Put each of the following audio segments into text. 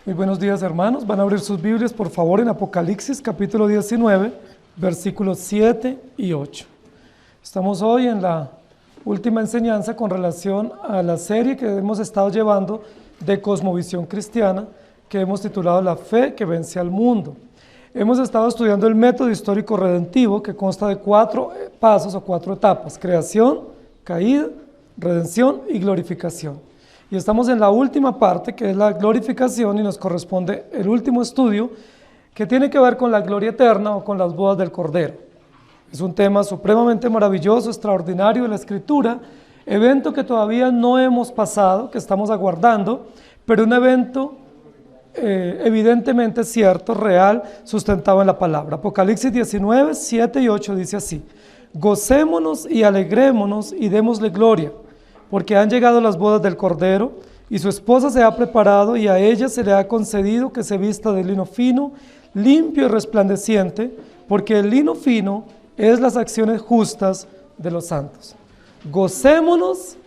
Muy buenos días, hermanos. Van a abrir sus Biblias, por favor, en Apocalipsis capítulo 19, versículos 7 y 8. Estamos hoy en la última enseñanza con relación a la serie que hemos estado llevando de Cosmovisión Cristiana, que hemos titulado La Fe que Vence al Mundo. Hemos estado estudiando el método histórico redentivo, que consta de 4 pasos o 4 etapas: creación, caída, redención y glorificación. Y estamos en la última parte, que es la glorificación, y nos corresponde el último estudio, que tiene que ver con la gloria eterna o con las bodas del Cordero. Es un tema supremamente maravilloso, extraordinario de la Escritura, evento que todavía no hemos pasado, que estamos aguardando, pero un evento evidentemente cierto, real, sustentado en la palabra. Apocalipsis 19, 7 y 8 dice así: gocémonos y alegrémonos y démosle gloria, porque han llegado las bodas del Cordero, y su esposa se ha preparado, y a ella se le ha concedido que se vista de lino fino, limpio y resplandeciente, porque el lino fino es las acciones justas de los santos. Gocémonos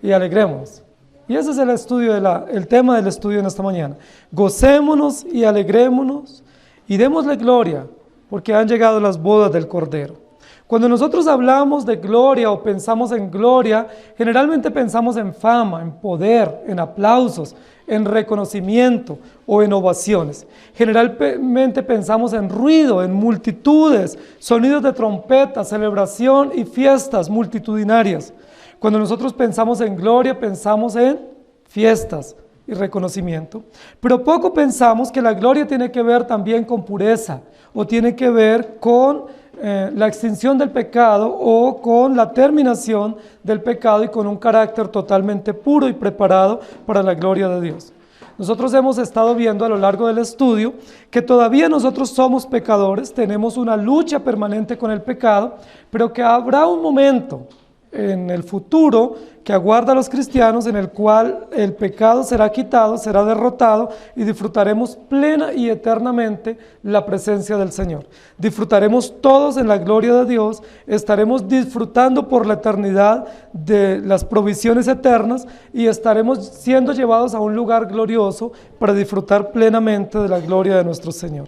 y alegrémonos. Y ese es el estudio el tema del estudio en esta mañana. Gocémonos y alegrémonos y démosle gloria, porque han llegado las bodas del Cordero. Cuando nosotros hablamos de gloria o pensamos en gloria, generalmente pensamos en fama, en poder, en aplausos, en reconocimiento o en ovaciones. Generalmente pensamos en ruido, en multitudes, sonidos de trompeta, celebración y fiestas multitudinarias. Cuando nosotros pensamos en gloria, pensamos en fiestas y reconocimiento. Pero poco pensamos que la gloria tiene que ver también con pureza, o tiene que ver con la extinción del pecado, o con la terminación del pecado, y con un carácter totalmente puro y preparado para la gloria de Dios. Nosotros hemos estado viendo a lo largo del estudio que todavía nosotros somos pecadores, tenemos una lucha permanente con el pecado, pero que habrá un momento en el futuro que aguarda a los cristianos, en el cual el pecado será quitado, será derrotado, y disfrutaremos plena y eternamente la presencia del Señor. Disfrutaremos todos en la gloria de Dios, estaremos disfrutando por la eternidad de las provisiones eternas, y estaremos siendo llevados a un lugar glorioso para disfrutar plenamente de la gloria de nuestro Señor.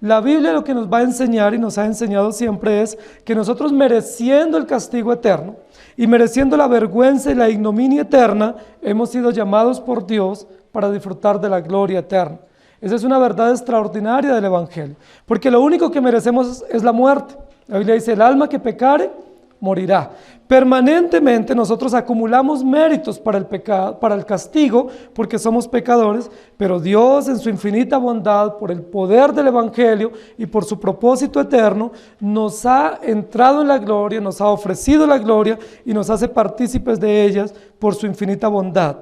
La Biblia lo que nos va a enseñar, y nos ha enseñado siempre, es que nosotros, mereciendo el castigo eterno y mereciendo la vergüenza y la ignominia eterna, hemos sido llamados por Dios para disfrutar de la gloria eterna. Esa es una verdad extraordinaria del Evangelio, porque lo único que merecemos es la muerte. La Biblia dice: el alma que pecare, morirá. Permanentemente nosotros acumulamos méritos para el pecado, para el castigo, porque somos pecadores, pero Dios, en su infinita bondad, por el poder del Evangelio y por su propósito eterno, nos ha entrado en la gloria, nos ha ofrecido la gloria y nos hace partícipes de ellas por su infinita bondad.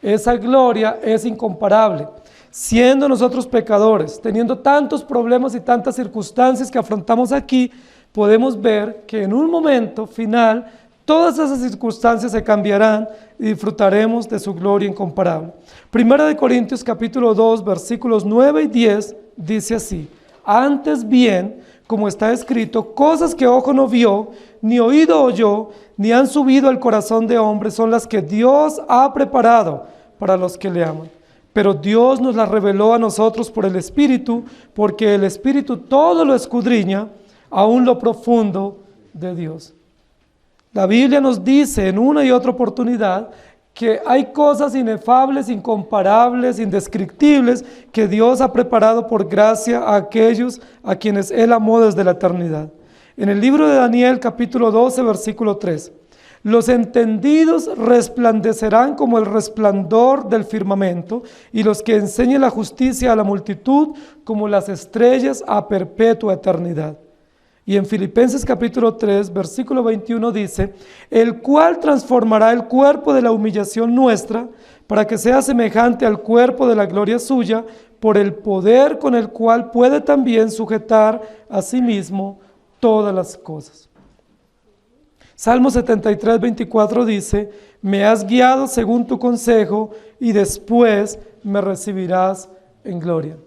Esa gloria es incomparable. Siendo nosotros pecadores, teniendo tantos problemas y tantas circunstancias que afrontamos aquí, podemos ver que en un momento final todas esas circunstancias se cambiarán y disfrutaremos de su gloria incomparable. Primera de Corintios capítulo 2, versículos 9 y 10 dice así: antes bien, como está escrito, cosas que ojo no vio, ni oído oyó, ni han subido al corazón de hombre, son las que Dios ha preparado para los que le aman. Pero Dios nos las reveló a nosotros por el Espíritu, porque el Espíritu todo lo escudriña, aún lo profundo de Dios. La Biblia nos dice en una y otra oportunidad que hay cosas inefables, incomparables, indescriptibles, que Dios ha preparado por gracia a aquellos a quienes Él amó desde la eternidad. En el libro de Daniel, capítulo 12, versículo 3, los entendidos resplandecerán como el resplandor del firmamento, y los que enseñen la justicia a la multitud como las estrellas a perpetua eternidad. Y en Filipenses capítulo 3, versículo 21 dice: el cual transformará el cuerpo de la humillación nuestra, para que sea semejante al cuerpo de la gloria suya, por el poder con el cual puede también sujetar a sí mismo todas las cosas. Salmo 73, 24 dice: me has guiado según tu consejo, y después me recibirás en gloria.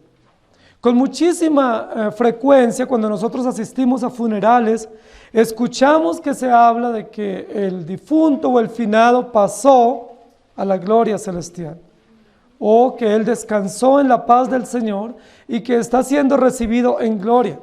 Con muchísima frecuencia, cuando nosotros asistimos a funerales, escuchamos que se habla de que el difunto o el finado pasó a la gloria celestial. o que él descansó en la paz del Señor y que está siendo recibido en gloria.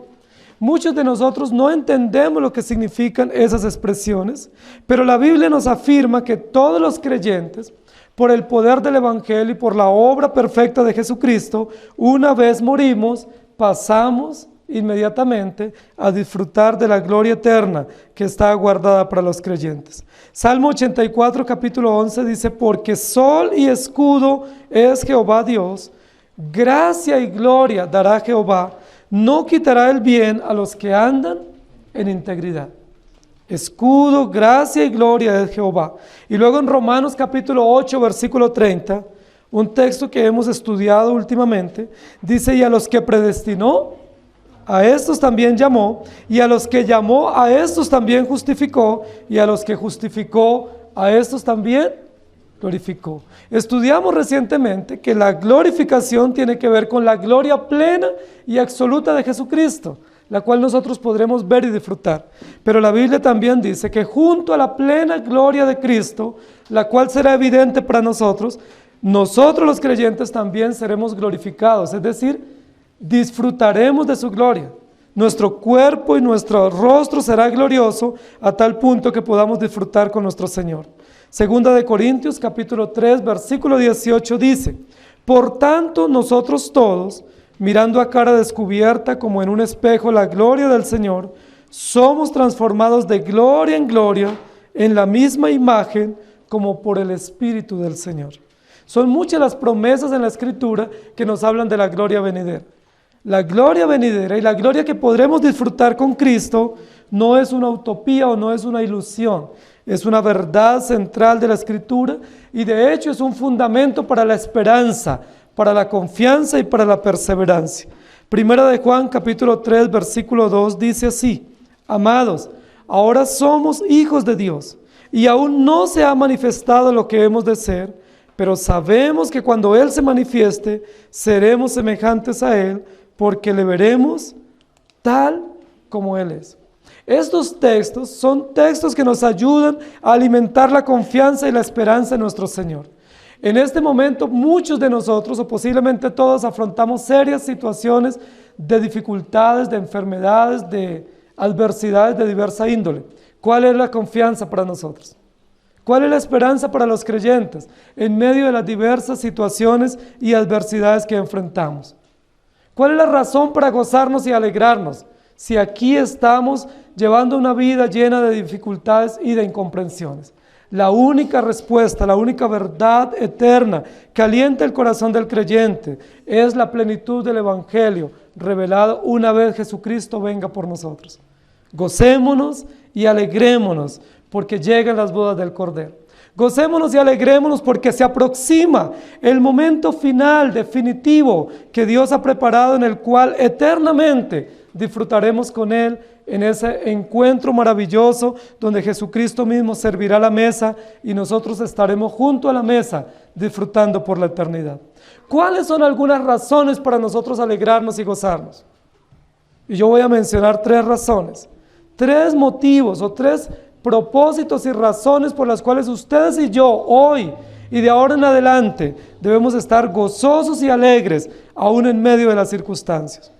Muchos de nosotros no entendemos lo que significan esas expresiones, pero la Biblia nos afirma que todos los creyentes, por el poder del Evangelio y por la obra perfecta de Jesucristo, una vez morimos, pasamos inmediatamente a disfrutar de la gloria eterna que está guardada para los creyentes. Salmo 84, capítulo 11 dice: porque sol y escudo es Jehová Dios, gracia y gloria dará Jehová, no quitará el bien a los que andan en integridad. Escudo, gracia y gloria de Jehová. Y luego en Romanos capítulo 8, versículo 30, un texto que hemos estudiado últimamente, dice: y a los que predestinó, a estos también llamó, y a los que llamó, a estos también justificó, y a los que justificó, a estos también glorificó. Estudiamos recientemente que la glorificación tiene que ver con la gloria plena y absoluta de Jesucristo, la cual nosotros podremos ver y disfrutar. Pero la Biblia también dice que junto a la plena gloria de Cristo, la cual será evidente para nosotros, nosotros los creyentes también seremos glorificados, es decir, disfrutaremos de su gloria. Nuestro cuerpo y nuestro rostro será glorioso a tal punto que podamos disfrutar con nuestro Señor. Segunda de Corintios capítulo 3 versículo 18 dice: por tanto nosotros todos, mirando a cara descubierta como en un espejo la gloria del Señor, somos transformados de gloria en gloria en la misma imagen como por el Espíritu del Señor. Son muchas las promesas en la Escritura que nos hablan de la gloria venidera. La gloria venidera y la gloria que podremos disfrutar con Cristo no es una utopía o no es una ilusión, es una verdad central de la Escritura y de hecho es un fundamento para la esperanza, para la confianza y para la perseverancia. Primera de Juan capítulo 3 versículo 2 dice así: amados, ahora somos hijos de Dios y aún no se ha manifestado lo que hemos de ser, pero sabemos que cuando Él se manifieste seremos semejantes a Él, porque le veremos tal como Él es. Estos textos son textos que nos ayudan a alimentar la confianza y la esperanza en nuestro Señor. En este momento muchos de nosotros, o posiblemente todos, afrontamos serias situaciones de dificultades, de enfermedades, de adversidades de diversa índole. ¿Cuál es la confianza para nosotros? ¿Cuál es la esperanza para los creyentes en medio de las diversas situaciones y adversidades que enfrentamos? ¿Cuál es la razón para gozarnos y alegrarnos si aquí estamos llevando una vida llena de dificultades y de incomprensiones? La única respuesta, la única verdad eterna que alienta el corazón del creyente es la plenitud del Evangelio revelado una vez Jesucristo venga por nosotros. Gocémonos y alegrémonos porque llegan las bodas del Cordero. Gocémonos y alegrémonos porque se aproxima el momento final, definitivo, que Dios ha preparado, en el cual eternamente disfrutaremos con Él en ese encuentro maravilloso donde Jesucristo mismo servirá la mesa y nosotros estaremos junto a la mesa disfrutando por la eternidad. ¿Cuáles son algunas razones para nosotros alegrarnos y gozarnos? Y yo voy a mencionar 3 razones, 3 motivos o 3 propósitos y razones por las cuales ustedes y yo hoy y de ahora en adelante debemos estar gozosos y alegres aún en medio de las circunstancias.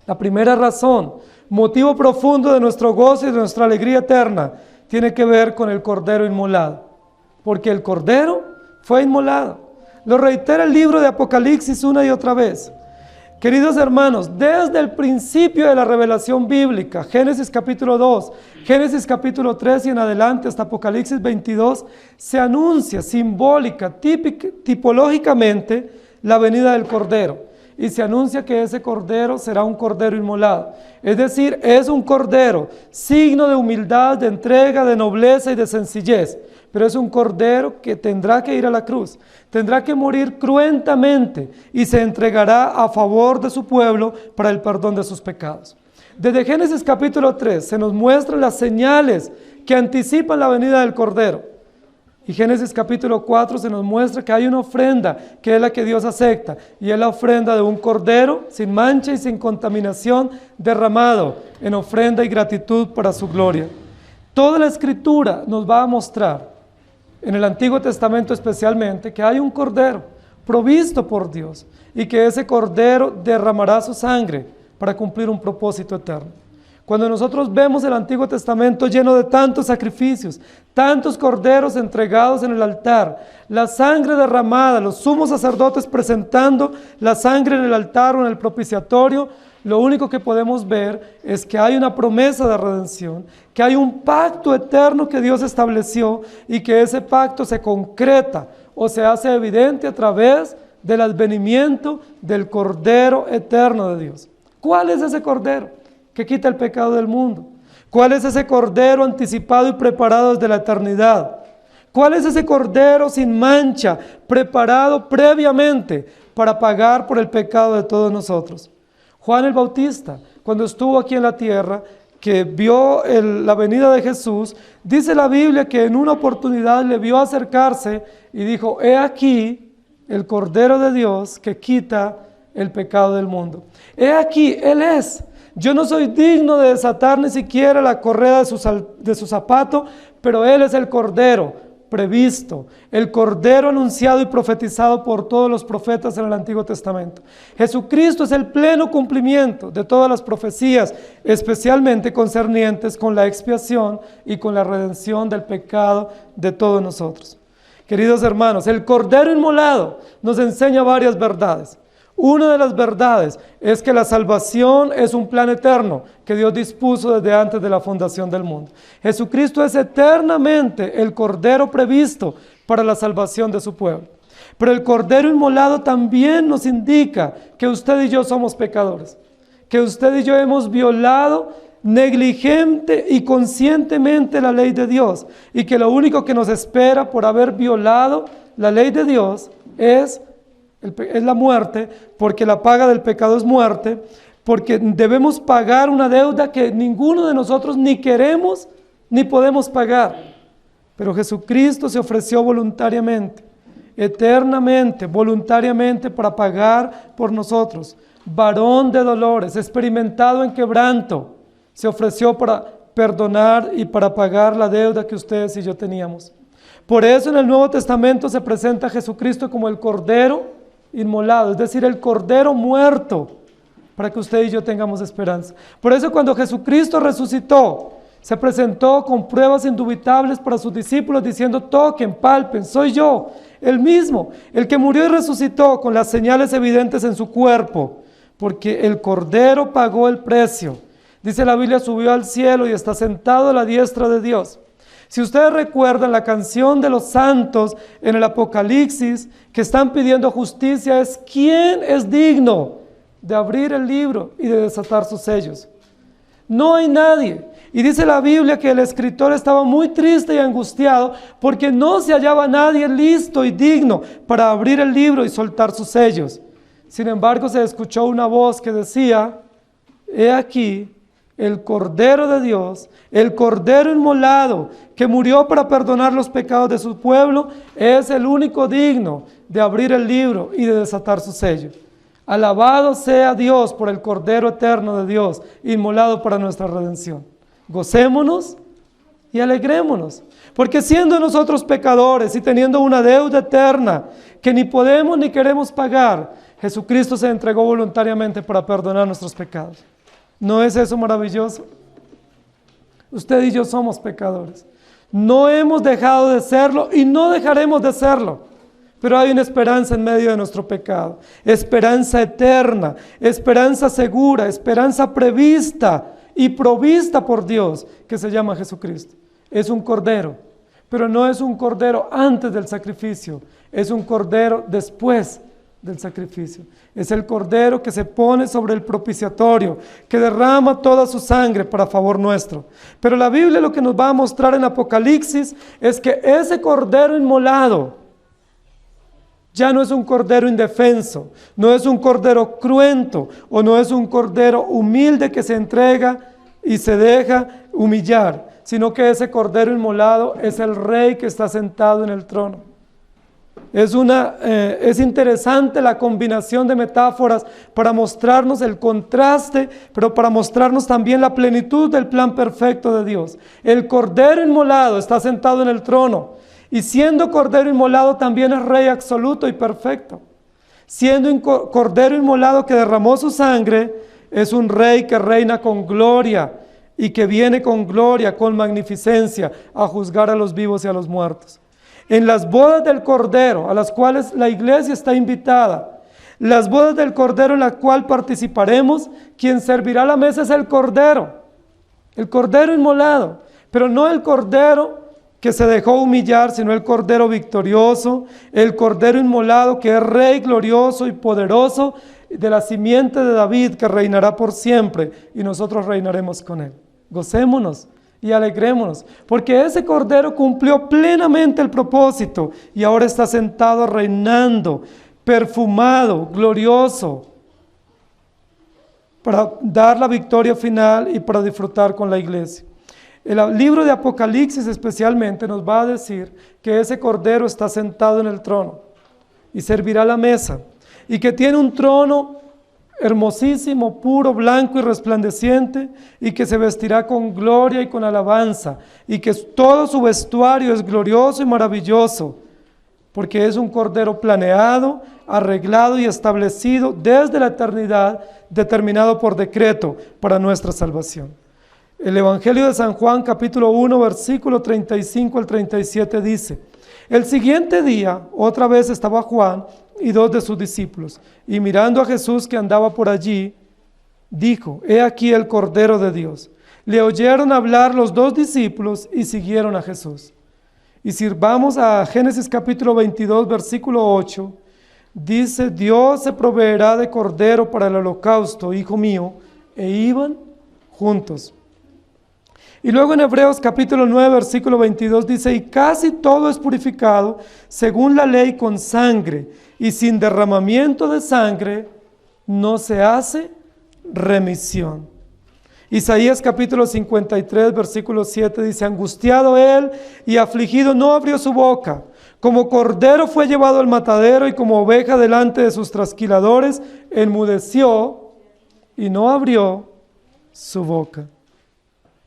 La primera razón, motivo profundo de nuestro gozo y de nuestra alegría eterna, tiene que ver con el Cordero inmolado, porque el Cordero fue inmolado. Lo reitera el libro de Apocalipsis una y otra vez. Queridos hermanos, desde el principio de la revelación bíblica, Génesis capítulo 2, Génesis capítulo 3 y en adelante hasta Apocalipsis 22, se anuncia simbólica, tipológicamente, la venida del Cordero. Y se anuncia que ese Cordero será un Cordero inmolado. Es decir, es un Cordero, signo de humildad, de entrega, de nobleza y de sencillez. Pero es un Cordero que tendrá que ir a la cruz, tendrá que morir cruentamente y se entregará a favor de su pueblo para el perdón de sus pecados. Desde Génesis capítulo 3 se nos muestran las señales que anticipan la venida del Cordero. Y Génesis capítulo 4 se nos muestra que hay una ofrenda que es la que Dios acepta, y es la ofrenda de un cordero sin mancha y sin contaminación, derramado en ofrenda y gratitud para su gloria. Toda la Escritura nos va a mostrar, en el Antiguo Testamento especialmente, que hay un cordero provisto por Dios, y que ese cordero derramará su sangre para cumplir un propósito eterno. Cuando nosotros vemos el Antiguo Testamento lleno de tantos sacrificios, tantos corderos entregados en el altar, la sangre derramada, los sumos sacerdotes presentando la sangre en el altar o en el propiciatorio, lo único que podemos ver es que hay una promesa de redención, que hay un pacto eterno que Dios estableció y que ese pacto se concreta o se hace evidente a través del advenimiento del Cordero eterno de Dios. ¿Cuál es ese Cordero que quita el pecado del mundo? ¿Cuál es ese Cordero anticipado y preparado desde la eternidad? ¿Cuál es ese Cordero sin mancha, preparado previamente para pagar por el pecado de todos nosotros? Juan el Bautista, cuando estuvo aquí en la tierra, que vio la venida de Jesús, dice la Biblia que en una oportunidad le vio acercarse y dijo: he aquí el Cordero de Dios que quita el pecado del mundo. He aquí, Él es. Yo no soy digno de desatar ni siquiera la correa de su zapato, pero Él es el Cordero previsto, el Cordero anunciado y profetizado por todos los profetas en el Antiguo Testamento. Jesucristo es el pleno cumplimiento de todas las profecías, especialmente concernientes con la expiación y con la redención del pecado de todos nosotros. Queridos hermanos, el Cordero inmolado nos enseña varias verdades. Una de las verdades es que la salvación es un plan eterno que Dios dispuso desde antes de la fundación del mundo. Jesucristo es eternamente el Cordero previsto para la salvación de su pueblo. Pero el Cordero inmolado también nos indica que usted y yo somos pecadores, que usted y yo hemos violado negligente y conscientemente la ley de Dios, y que lo único que nos espera por haber violado la ley de Dios es la muerte, porque la paga del pecado es muerte, porque debemos pagar una deuda que ninguno de nosotros ni queremos ni podemos pagar. Pero Jesucristo se ofreció voluntariamente, eternamente, voluntariamente para pagar por nosotros. Varón de dolores, experimentado en quebranto, se ofreció para perdonar y para pagar la deuda que ustedes y yo teníamos. Por eso en el Nuevo Testamento se presenta a Jesucristo como el Cordero inmolado, es decir, el Cordero muerto, para que usted y yo tengamos esperanza. Por eso cuando Jesucristo resucitó, se presentó con pruebas indubitables para sus discípulos, diciendo: toquen, palpen, soy yo, el mismo, el que murió y resucitó, con las señales evidentes en su cuerpo, porque el Cordero pagó el precio. Dice la Biblia, subió al cielo y está sentado a la diestra de Dios. Si ustedes recuerdan la canción de los santos en el Apocalipsis, que están pidiendo justicia, es: ¿quién es digno de abrir el libro y de desatar sus sellos? No hay nadie. Y dice la Biblia que el escritor estaba muy triste y angustiado porque no se hallaba nadie listo y digno para abrir el libro y soltar sus sellos. Sin embargo, se escuchó una voz que decía: he aquí el Cordero de Dios, el Cordero inmolado, que murió para perdonar los pecados de su pueblo, es el único digno de abrir el libro y de desatar su sello. Alabado sea Dios por el Cordero eterno de Dios, inmolado para nuestra redención. Gocémonos y alegrémonos, porque siendo nosotros pecadores y teniendo una deuda eterna que ni podemos ni queremos pagar, Jesucristo se entregó voluntariamente para perdonar nuestros pecados. ¿No es eso maravilloso? Usted y yo somos pecadores. No hemos dejado de serlo y no dejaremos de serlo. Pero hay una esperanza en medio de nuestro pecado. Esperanza eterna, esperanza segura, esperanza prevista y provista por Dios, que se llama Jesucristo. Es un cordero, pero no es un cordero antes del sacrificio, es un cordero después del sacrificio. Es el cordero que se pone sobre el propiciatorio, que derrama toda su sangre para favor nuestro. Pero la Biblia lo que nos va a mostrar en Apocalipsis es que ese cordero inmolado ya no es un cordero indefenso, no es un cordero cruento o no es un cordero humilde que se entrega y se deja humillar, sino que ese cordero inmolado es el rey que está sentado en el trono. Es interesante la combinación de metáforas para mostrarnos el contraste, pero para mostrarnos también la plenitud del plan perfecto de Dios. El Cordero inmolado está sentado en el trono, y siendo Cordero inmolado también es Rey absoluto y perfecto. Siendo un cordero inmolado que derramó su sangre, es un rey que reina con gloria y que viene con gloria, con magnificencia, a juzgar a los vivos y a los muertos. En las bodas del Cordero, a las cuales la iglesia está invitada, las bodas del Cordero en las cuales participaremos, quien servirá la mesa es el Cordero inmolado, pero no el Cordero que se dejó humillar, sino el Cordero victorioso, el Cordero inmolado que es Rey glorioso y poderoso de la simiente de David, que reinará por siempre, y nosotros reinaremos con él. Gocémonos y alegrémonos, porque ese Cordero cumplió plenamente el propósito y ahora está sentado reinando, perfumado, glorioso, para dar la victoria final y para disfrutar con la iglesia. El libro de Apocalipsis especialmente nos va a decir que ese Cordero está sentado en el trono y servirá la mesa, y que tiene un trono hermosísimo, puro, blanco y resplandeciente, y que se vestirá con gloria y con alabanza, y que todo su vestuario es glorioso y maravilloso, porque es un Cordero planeado, arreglado y establecido desde la eternidad, determinado por decreto para nuestra salvación. El Evangelio de San Juan, capítulo 1, versículo 35 al 37 dice: el siguiente día, otra vez estaba Juan y 2 de sus discípulos, y mirando a Jesús que andaba por allí, dijo: he aquí el Cordero de Dios. Le oyeron hablar los 2 discípulos y siguieron a Jesús. Y si vamos a Génesis capítulo 22, versículo 8, dice: Dios se proveerá de cordero para el holocausto, hijo mío, e iban juntos. Y luego en Hebreos capítulo 9, versículo 22 dice: y casi todo es purificado según la ley con sangre, y sin derramamiento de sangre no se hace remisión. Isaías capítulo 53, versículo 7 dice: angustiado él y afligido no abrió su boca. Como cordero fue llevado al matadero, y como oveja delante de sus trasquiladores, enmudeció y no abrió su boca.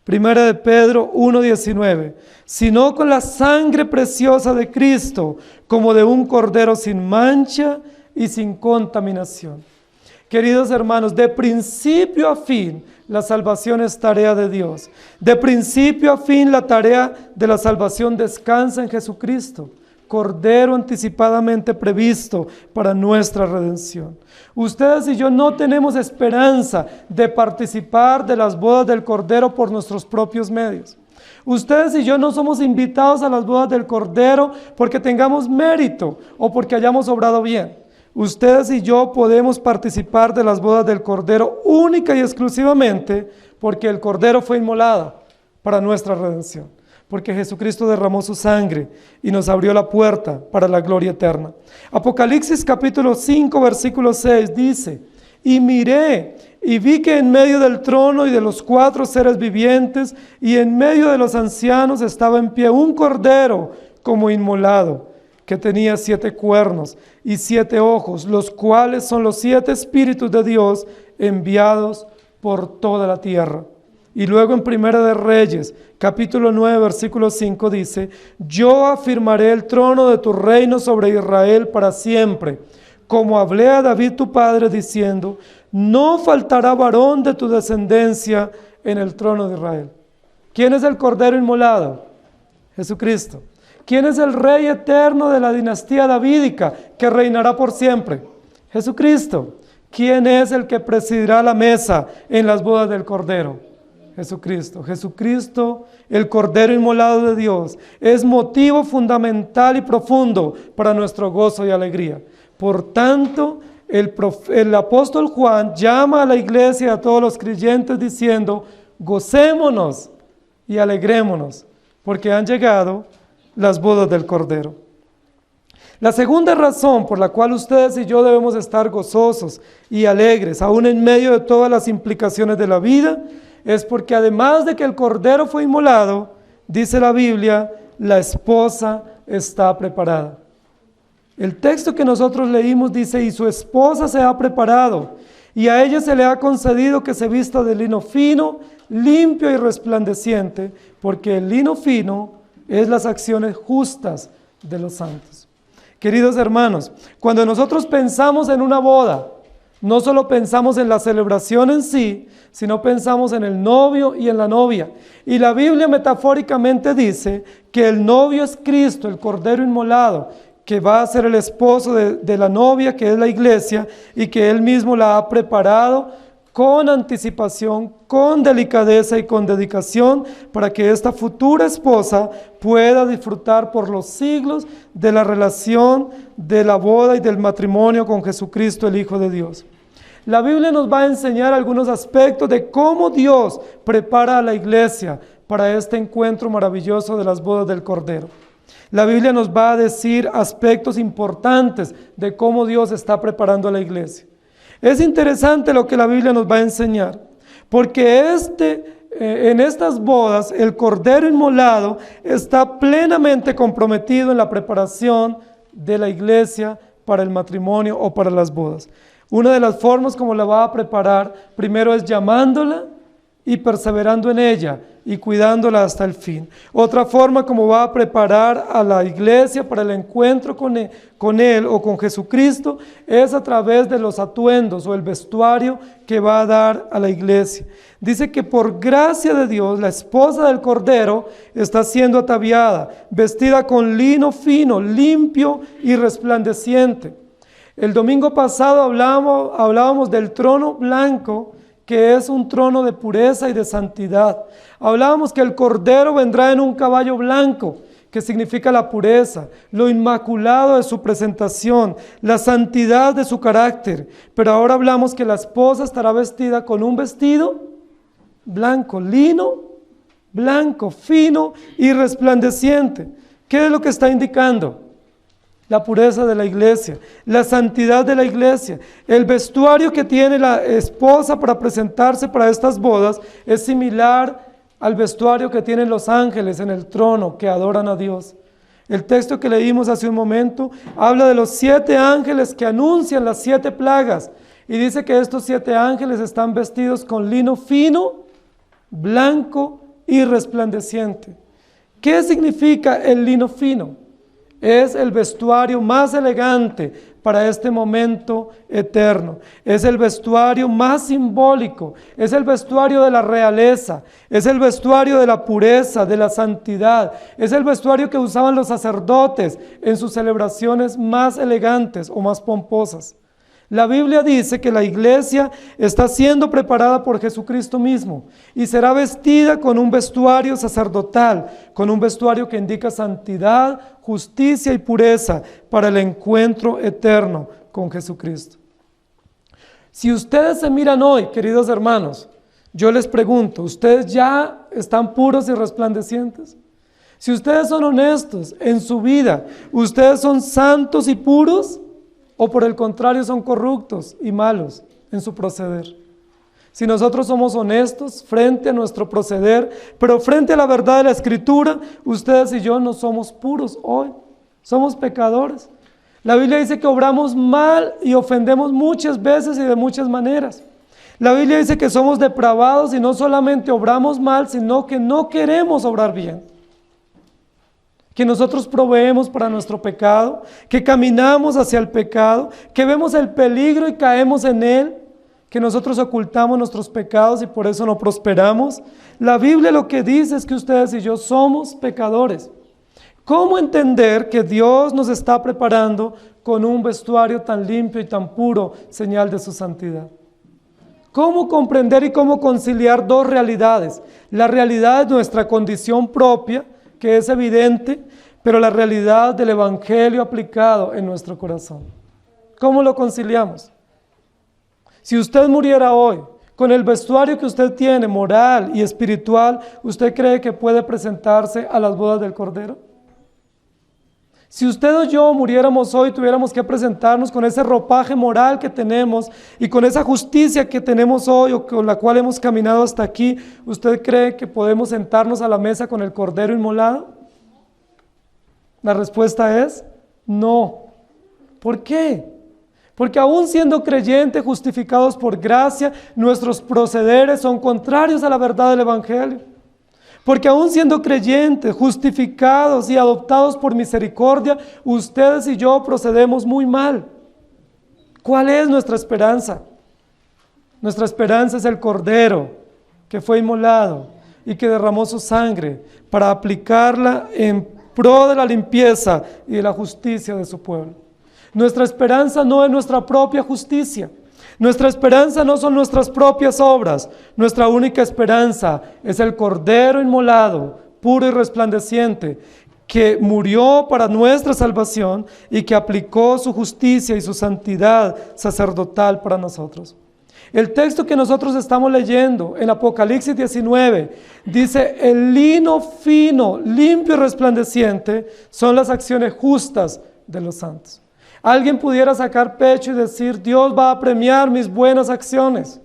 Primera de Pedro 1:19, sino con la sangre preciosa de Cristo, como de un cordero sin mancha y sin contaminación. Queridos hermanos, de principio a fin, la salvación es tarea de Dios. De principio a fin, la tarea de la salvación descansa en Jesucristo, Cordero anticipadamente previsto para nuestra redención. Ustedes y yo no tenemos esperanza de participar de las bodas del Cordero por nuestros propios medios. Ustedes y yo no somos invitados a las bodas del Cordero porque tengamos mérito o porque hayamos obrado bien. Ustedes y yo podemos participar de las bodas del Cordero única y exclusivamente porque el Cordero fue inmolado para nuestra redención, porque Jesucristo derramó su sangre y nos abrió la puerta para la gloria eterna. Apocalipsis capítulo 5, versículo 6 dice: y miré y vi que en medio del trono y de los 4 seres vivientes y en medio de los ancianos estaba en pie un cordero como inmolado, que tenía 7 cuernos y 7 ojos, los cuales son los 7 espíritus de Dios enviados por toda la tierra. Y luego en Primera de Reyes, capítulo 9, versículo 5 dice: yo afirmaré el trono de tu reino sobre Israel para siempre, como hablé a David tu padre, diciendo: no faltará varón de tu descendencia en el trono de Israel. ¿Quién es el Cordero inmolado? Jesucristo. ¿Quién es el Rey eterno de la dinastía davídica que reinará por siempre? Jesucristo. ¿Quién es el que presidirá la mesa en las bodas del Cordero? Jesucristo. Jesucristo, el Cordero inmolado de Dios, es motivo fundamental y profundo para nuestro gozo y alegría. Por tanto, el apóstol Juan llama a la iglesia y a todos los creyentes diciendo: gocémonos y alegrémonos, porque han llegado las bodas del Cordero. La segunda razón por la cual ustedes y yo debemos estar gozosos y alegres, aún en medio de todas las implicaciones de la vida, es porque además de que el Cordero fue inmolado, dice la Biblia, la esposa está preparada. El texto que nosotros leímos dice: y su esposa se ha preparado, y a ella se le ha concedido que se vista de lino fino, limpio y resplandeciente, porque el lino fino es las acciones justas de los santos. Queridos hermanos, cuando nosotros pensamos en una boda, no solo pensamos en la celebración en sí, sino pensamos en el novio y en la novia. Y la Biblia metafóricamente dice que el novio es Cristo, el Cordero inmolado, que va a ser el esposo de la novia, que es la iglesia, y que Él mismo la ha preparado con anticipación, con delicadeza y con dedicación, para que esta futura esposa pueda disfrutar por los siglos de la relación de la boda y del matrimonio con Jesucristo, el Hijo de Dios. La Biblia nos va a enseñar algunos aspectos de cómo Dios prepara a la iglesia para este encuentro maravilloso de las bodas del Cordero. La Biblia nos va a decir aspectos importantes de cómo Dios está preparando a la iglesia. Es interesante lo que la Biblia nos va a enseñar, porque en estas bodas el Cordero inmolado está plenamente comprometido en la preparación de la iglesia para el matrimonio o para las bodas. Una de las formas como la va a preparar, primero es llamándola y perseverando en ella y cuidándola hasta el fin. Otra forma como va a preparar a la iglesia para el encuentro con Él o con Jesucristo es a través de los atuendos o el vestuario que va a dar a la iglesia. Dice que por gracia de Dios, la esposa del Cordero está siendo ataviada, vestida con lino fino, limpio y resplandeciente. El domingo pasado hablábamos del trono blanco, que es un trono de pureza y de santidad. Hablábamos que el Cordero vendrá en un caballo blanco, que significa la pureza, lo inmaculado de su presentación, la santidad de su carácter. Pero ahora hablamos que la esposa estará vestida con un vestido blanco, lino blanco, fino y resplandeciente. ¿Qué es lo que está indicando? La pureza de la iglesia, la santidad de la iglesia. El vestuario que tiene la esposa para presentarse para estas bodas es similar al vestuario que tienen los ángeles en el trono que adoran a Dios. El texto que leímos hace un momento habla de los 7 ángeles que anuncian las 7 plagas y dice que estos 7 ángeles están vestidos con lino fino, blanco y resplandeciente. ¿Qué significa el lino fino? Es el vestuario más elegante para este momento eterno. Es el vestuario más simbólico. Es el vestuario de la realeza. Es el vestuario de la pureza, de la santidad. Es el vestuario que usaban los sacerdotes en sus celebraciones más elegantes o más pomposas. La Biblia dice que la iglesia está siendo preparada por Jesucristo mismo y será vestida con un vestuario sacerdotal, con un vestuario que indica santidad, justicia y pureza para el encuentro eterno con Jesucristo. Si ustedes se miran hoy, queridos hermanos, yo les pregunto, ¿ustedes ya están puros y resplandecientes? Si ustedes son honestos en su vida, ¿ustedes son santos y puros? ¿O por el contrario son corruptos y malos en su proceder? Si nosotros somos honestos frente a nuestro proceder, pero frente a la verdad de la Escritura, ustedes y yo no somos puros hoy, somos pecadores. La Biblia dice que obramos mal y ofendemos muchas veces y de muchas maneras. La Biblia dice que somos depravados y no solamente obramos mal, sino que no queremos obrar bien. Que nosotros proveemos para nuestro pecado, que caminamos hacia el pecado, que vemos el peligro y caemos en él, que nosotros ocultamos nuestros pecados y por eso no prosperamos. La Biblia lo que dice es que ustedes y yo somos pecadores. ¿Cómo entender que Dios nos está preparando con un vestuario tan limpio y tan puro, señal de su santidad? ¿Cómo comprender y cómo conciliar dos realidades? La realidad de nuestra condición propia, que es evidente, pero la realidad del Evangelio aplicado en nuestro corazón. ¿Cómo lo conciliamos? Si usted muriera hoy, con el vestuario que usted tiene, moral y espiritual, ¿usted cree que puede presentarse a las bodas del Cordero? Si usted o yo muriéramos hoy, tuviéramos que presentarnos con ese ropaje moral que tenemos y con esa justicia que tenemos hoy o con la cual hemos caminado hasta aquí, ¿usted cree que podemos sentarnos a la mesa con el Cordero inmolado? La respuesta es no. ¿Por qué? Porque aún siendo creyentes, justificados por gracia, nuestros procederes son contrarios a la verdad del Evangelio. Porque aún siendo creyentes, justificados y adoptados por misericordia, ustedes y yo procedemos muy mal. ¿Cuál es nuestra esperanza? Nuestra esperanza es el Cordero que fue inmolado y que derramó su sangre para aplicarla en pro de la limpieza y de la justicia de su pueblo. Nuestra esperanza no es nuestra propia justicia. Nuestra esperanza no son nuestras propias obras. Nuestra única esperanza es el Cordero inmolado, puro y resplandeciente, que murió para nuestra salvación y que aplicó su justicia y su santidad sacerdotal para nosotros. El texto que nosotros estamos leyendo en Apocalipsis 19 dice: el lino fino, limpio y resplandeciente son las acciones justas de los santos. Alguien pudiera sacar pecho y decir: Dios va a premiar mis buenas acciones.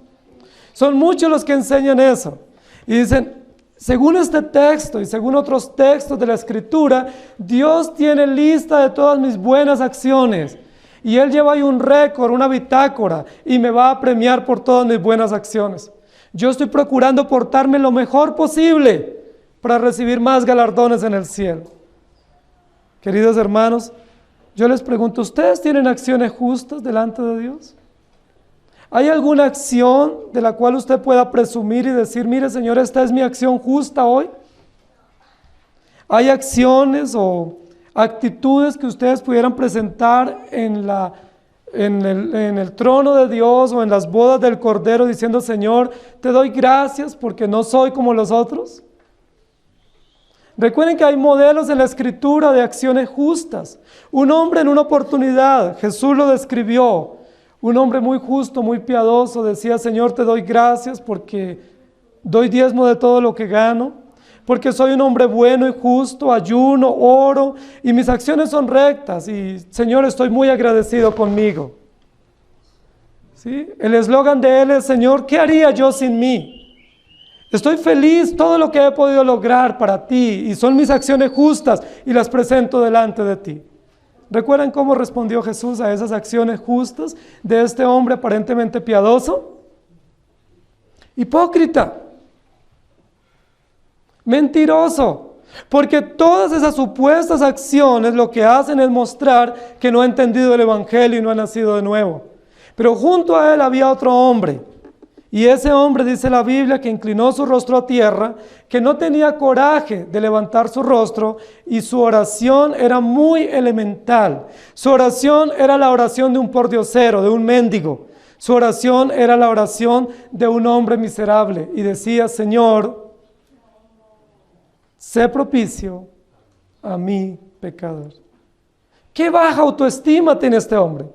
Son muchos los que enseñan eso y dicen: según este texto y según otros textos de la Escritura, Dios tiene lista de todas mis buenas acciones y Él lleva ahí un récord, una bitácora, y me va a premiar por todas mis buenas acciones. Yo estoy procurando portarme lo mejor posible para recibir más galardones en el cielo. Queridos hermanos, yo les pregunto, ¿ustedes tienen acciones justas delante de Dios? ¿Hay alguna acción de la cual usted pueda presumir y decir: mire, Señor, esta es mi acción justa hoy? ¿Hay acciones o actitudes que ustedes pudieran presentar en el trono de Dios o en las bodas del Cordero diciendo: Señor, te doy gracias porque no soy como los otros? Recuerden que hay modelos en la Escritura de acciones justas. Un hombre en una oportunidad, Jesús lo describió, un hombre muy justo, muy piadoso, decía: Señor, te doy gracias porque doy diezmo de todo lo que gano, porque soy un hombre bueno y justo, ayuno, oro, y mis acciones son rectas, y Señor, estoy muy agradecido conmigo. ¿Sí? El eslogan de él es: Señor, ¿qué haría yo sin mí? Estoy feliz, todo lo que he podido lograr para ti, y son mis acciones justas, y las presento delante de ti. ¿Recuerdan cómo respondió Jesús a esas acciones justas de este hombre aparentemente piadoso? Hipócrita, mentiroso, porque todas esas supuestas acciones lo que hacen es mostrar que no ha entendido el Evangelio y no ha nacido de nuevo. Pero junto a él había otro hombre, y ese hombre, dice la Biblia, que inclinó su rostro a tierra, que no tenía coraje de levantar su rostro, y su oración era muy elemental. Su oración era la oración de un pordiosero, de un mendigo. Su oración era la oración de un hombre miserable, y decía: Señor, sé propicio a mi pecador. ¡Qué baja autoestima tiene este hombre!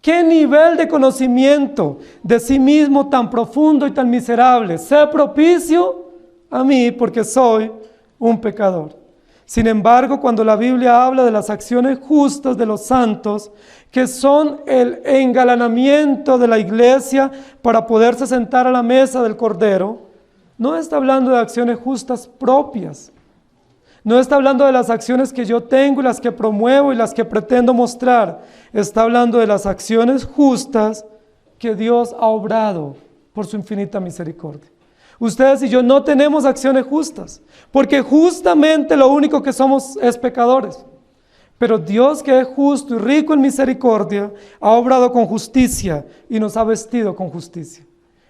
¡Qué nivel de conocimiento de sí mismo tan profundo y tan miserable! Sé propicio a mí porque soy un pecador. Sin embargo, cuando la Biblia habla de las acciones justas de los santos, que son el engalanamiento de la iglesia para poderse sentar a la mesa del Cordero, no está hablando de acciones justas propias. No está hablando de las acciones que yo tengo y las que promuevo y las que pretendo mostrar. Está hablando de las acciones justas que Dios ha obrado por su infinita misericordia. Ustedes y yo no tenemos acciones justas, porque justamente lo único que somos es pecadores. Pero Dios, que es justo y rico en misericordia, ha obrado con justicia y nos ha vestido con justicia.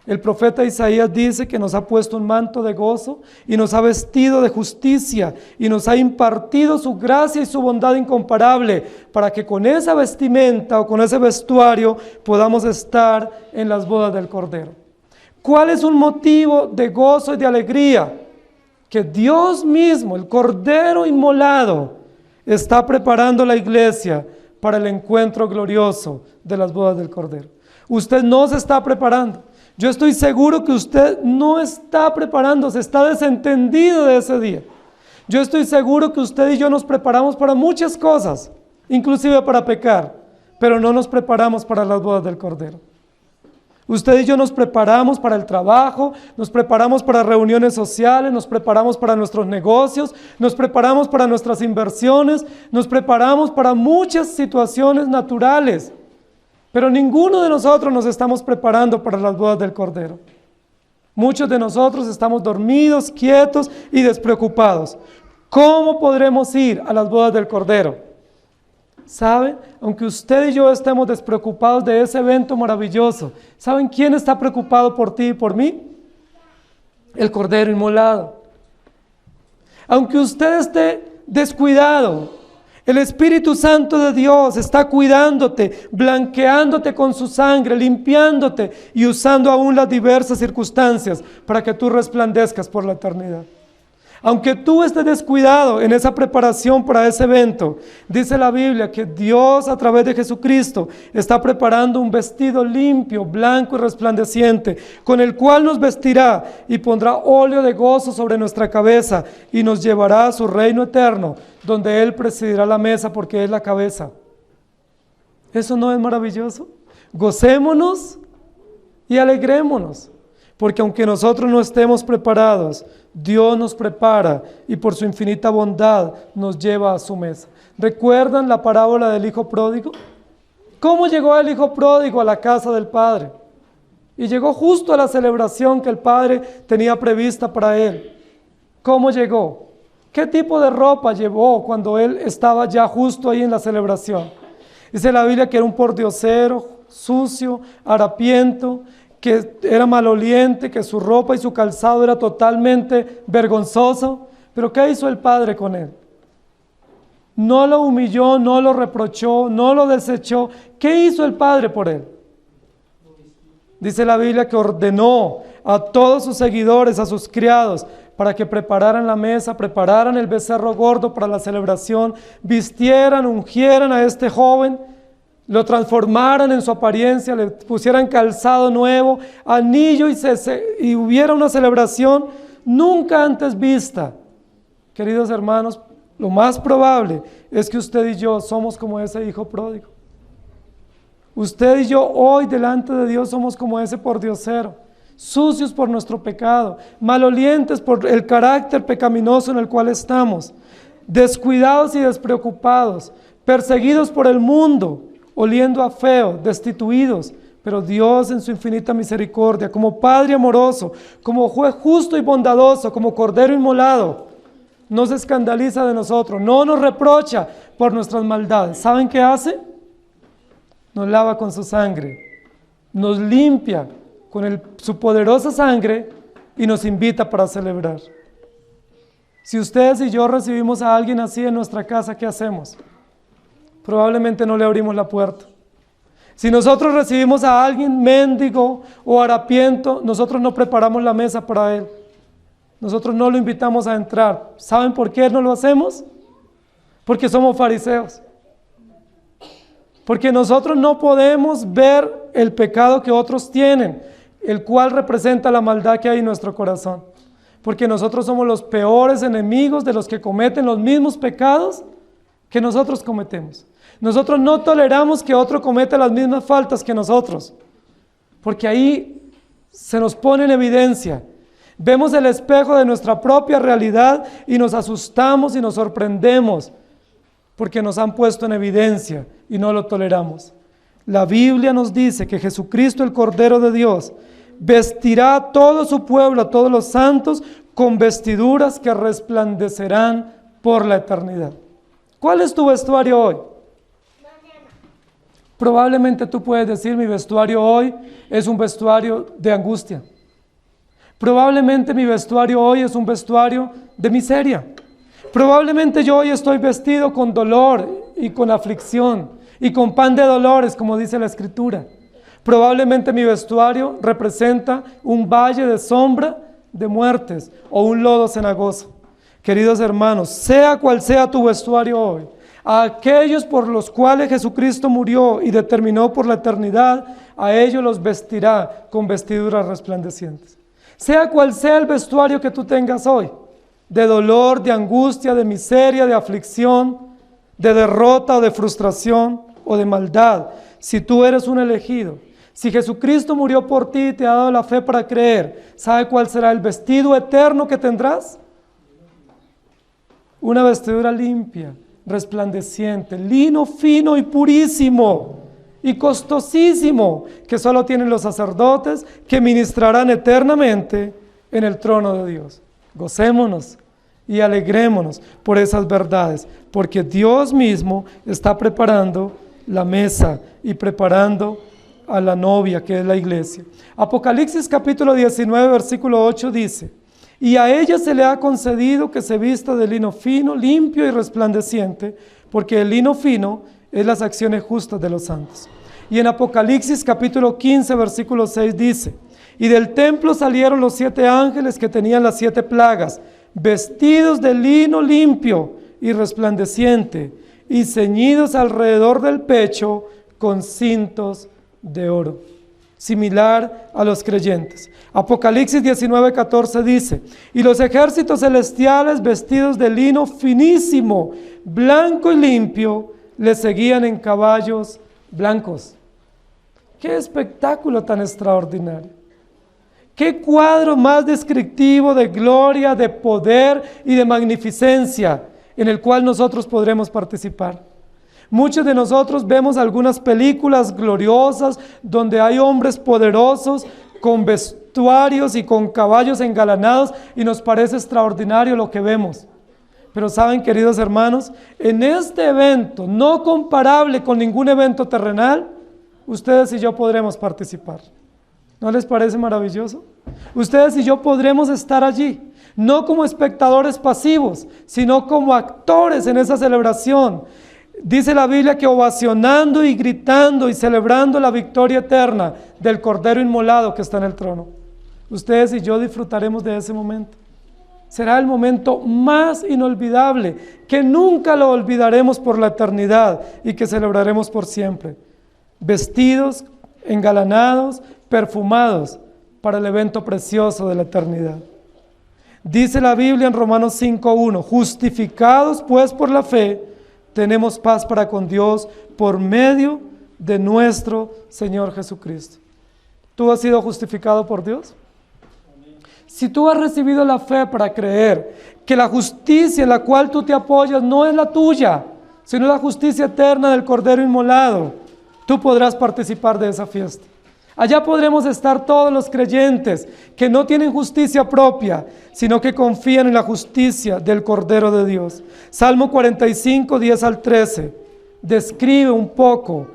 El profeta Isaías dice que nos ha puesto un manto de gozo y nos ha vestido de justicia y nos ha impartido su gracia y su bondad incomparable para que con esa vestimenta o con ese vestuario podamos estar en las bodas del Cordero. ¿Cuál es un motivo de gozo y de alegría? Que Dios mismo, el Cordero inmolado, está preparando la iglesia para el encuentro glorioso de las bodas del Cordero. Usted no se está preparando. Yo estoy seguro que usted no está preparándose, está desentendido de ese día. Yo estoy seguro que usted y yo nos preparamos para muchas cosas, inclusive para pecar, pero no nos preparamos para las bodas del Cordero. Usted y yo nos preparamos para el trabajo, nos preparamos para reuniones sociales, nos preparamos para nuestros negocios, nos preparamos para nuestras inversiones, nos preparamos para muchas situaciones naturales. Pero ninguno de nosotros nos estamos preparando para las bodas del Cordero. Muchos de nosotros estamos dormidos, quietos y despreocupados. ¿Cómo podremos ir a las bodas del Cordero? ¿Saben? Aunque usted y yo estemos despreocupados de ese evento maravilloso, ¿saben quién está preocupado por ti y por mí? El Cordero inmolado. Aunque usted esté descuidado, el Espíritu Santo de Dios está cuidándote, blanqueándote con su sangre, limpiándote y usando aún las diversas circunstancias para que tú resplandezcas por la eternidad. Aunque tú estés descuidado en esa preparación para ese evento, dice la Biblia que Dios a través de Jesucristo está preparando un vestido limpio, blanco y resplandeciente, con el cual nos vestirá y pondrá óleo de gozo sobre nuestra cabeza y nos llevará a su reino eterno, donde Él presidirá la mesa porque es la cabeza. ¿Eso no es maravilloso? Gocémonos y alegrémonos. Porque aunque nosotros no estemos preparados, Dios nos prepara y por su infinita bondad nos lleva a su mesa. ¿Recuerdan la parábola del hijo pródigo? ¿Cómo llegó el hijo pródigo a la casa del padre? Y llegó justo a la celebración que el padre tenía prevista para él. ¿Cómo llegó? ¿Qué tipo de ropa llevó cuando él estaba ya justo ahí en la celebración? Dice la Biblia que era un pordiosero, sucio, harapiento, que era maloliente, que su ropa y su calzado era totalmente vergonzoso. Pero ¿qué hizo el padre con él? No lo humilló, no lo reprochó, no lo desechó. ¿Qué hizo el padre por él? Dice la Biblia que ordenó a todos sus seguidores, a sus criados, para que prepararan la mesa, prepararan el becerro gordo para la celebración, vistieran, ungieran a este joven, lo transformaran en su apariencia, le pusieran calzado nuevo, anillo y hubiera una celebración nunca antes vista. Queridos hermanos, lo más probable es que usted y yo somos como ese hijo pródigo. Usted y yo hoy delante de Dios somos como ese pordiosero, sucios por nuestro pecado, malolientes por el carácter pecaminoso en el cual estamos, descuidados y despreocupados, perseguidos por el mundo, oliendo a feo, destituidos, pero Dios en su infinita misericordia, como Padre amoroso, como juez justo y bondadoso, como Cordero inmolado, no se escandaliza de nosotros, no nos reprocha por nuestras maldades. ¿Saben qué hace? Nos lava con su sangre, nos limpia con su poderosa sangre y nos invita para celebrar. Si ustedes y yo recibimos a alguien así en nuestra casa, ¿qué hacemos? Probablemente no le abrimos la puerta. Si nosotros recibimos a alguien mendigo o harapiento, nosotros no preparamos la mesa para él. Nosotros no lo invitamos a entrar. ¿Saben por qué no lo hacemos? Porque somos fariseos. Porque nosotros no podemos ver el pecado que otros tienen, el cual representa la maldad que hay en nuestro corazón. Porque nosotros somos los peores enemigos de los que cometen los mismos pecados que nosotros cometemos. Nosotros no toleramos que otro cometa las mismas faltas que nosotros, porque ahí se nos pone en evidencia. Vemos el espejo de nuestra propia realidad y nos asustamos y nos sorprendemos, porque nos han puesto en evidencia y no lo toleramos. La Biblia nos dice que Jesucristo, el Cordero de Dios, vestirá a todo su pueblo, a todos los santos, con vestiduras que resplandecerán por la eternidad. ¿Cuál es tu vestuario hoy? Probablemente tú puedes decir, mi vestuario hoy es un vestuario de angustia. Probablemente mi vestuario hoy es un vestuario de miseria. Probablemente yo hoy estoy vestido con dolor y con aflicción y con pan de dolores, como dice la Escritura. Probablemente mi vestuario representa un valle de sombra de muertes o un lodo cenagoso. Queridos hermanos, sea cual sea tu vestuario hoy, a aquellos por los cuales Jesucristo murió y determinó por la eternidad, a ellos los vestirá con vestiduras resplandecientes. Sea cual sea el vestuario que tú tengas hoy, de dolor, de angustia, de miseria, de aflicción, de derrota o de frustración o de maldad, si tú eres un elegido, si Jesucristo murió por ti y te ha dado la fe para creer, ¿sabe cuál será el vestido eterno que tendrás? Una vestidura limpia, resplandeciente, lino fino y purísimo. y costosísimo que solo tienen los sacerdotes que ministrarán eternamente en el trono de Dios. Gocémonos y alegrémonos por esas verdades, porque Dios mismo está preparando la mesa y preparando a la novia, que es la iglesia. Apocalipsis capítulo 19, versículo 8 dice: y a ella se le ha concedido que se vista de lino fino, limpio y resplandeciente, porque el lino fino es las acciones justas de los santos. Y en Apocalipsis capítulo 15, versículo 6 dice: y del templo salieron los 7 ángeles que tenían las 7 plagas, vestidos de lino limpio y resplandeciente, y ceñidos alrededor del pecho con cintos de oro, similar a los creyentes. Apocalipsis 19:14 dice: y los ejércitos celestiales vestidos de lino finísimo, blanco y limpio, le seguían en caballos blancos. ¡Qué espectáculo tan extraordinario! ¡Qué cuadro más descriptivo de gloria, de poder y de magnificencia en el cual nosotros podremos participar! Muchos de nosotros vemos algunas películas gloriosas donde hay hombres poderosos con vestuarios y con caballos engalanados y nos parece extraordinario lo que vemos. Pero saben, queridos hermanos, en este evento, no comparable con ningún evento terrenal, ustedes y yo podremos participar. ¿No les parece maravilloso? Ustedes y yo podremos estar allí, no como espectadores pasivos, sino como actores en esa celebración. Dice la Biblia que ovacionando y gritando y celebrando la victoria eterna del Cordero inmolado que está en el trono. Ustedes y yo disfrutaremos de ese momento. Será el momento más inolvidable, que nunca lo olvidaremos por la eternidad y que celebraremos por siempre. Vestidos, engalanados, perfumados para el evento precioso de la eternidad. Dice la Biblia en Romanos 5:1: justificados pues por la fe, tenemos paz para con Dios por medio de nuestro Señor Jesucristo. ¿Tú has sido justificado por Dios? Si tú has recibido la fe para creer que la justicia en la cual tú te apoyas no es la tuya, sino la justicia eterna del Cordero inmolado, tú podrás participar de esa fiesta. Allá podremos estar todos los creyentes que no tienen justicia propia, sino que confían en la justicia del Cordero de Dios. Salmo 45, 10 al 13, describe un poco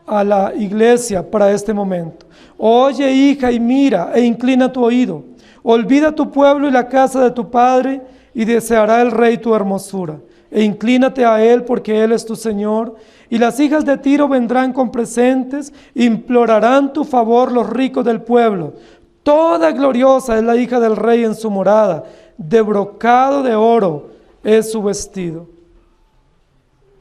a la iglesia para este momento. Oye, hija, y mira, e inclina tu oído. Olvida tu pueblo y la casa de tu padre, y deseará el rey tu hermosura. E inclínate a él, porque él es tu Señor. Y las hijas de Tiro vendrán con presentes, implorarán tu favor los ricos del pueblo. Toda gloriosa es la hija del rey en su morada, de brocado de oro es su vestido.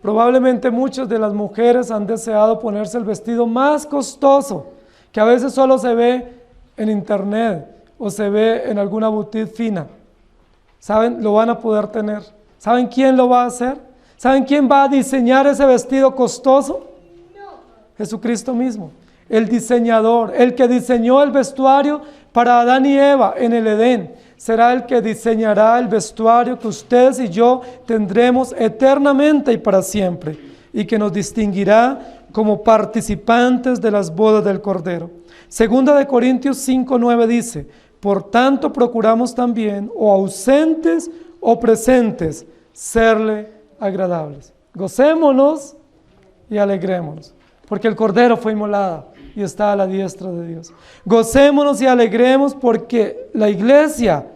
Probablemente muchas de las mujeres han deseado ponerse el vestido más costoso, que a veces solo se ve en internet o se ve en alguna boutique fina. ¿Saben? Lo van a poder tener. ¿Saben quién lo va a hacer? ¿Saben quién va a diseñar ese vestido costoso? Jesucristo mismo, el diseñador, el que diseñó el vestuario para Adán y Eva en el Edén, será el que diseñará el vestuario que ustedes y yo tendremos eternamente y para siempre, y que nos distinguirá como participantes de las bodas del Cordero. Segunda de Corintios 5:9 dice: por tanto procuramos también, o ausentes o presentes, serle agradables. Gocémonos y alegrémonos, porque el Cordero fue inmolado y está a la diestra de Dios. Gocémonos y alegremos porque la iglesia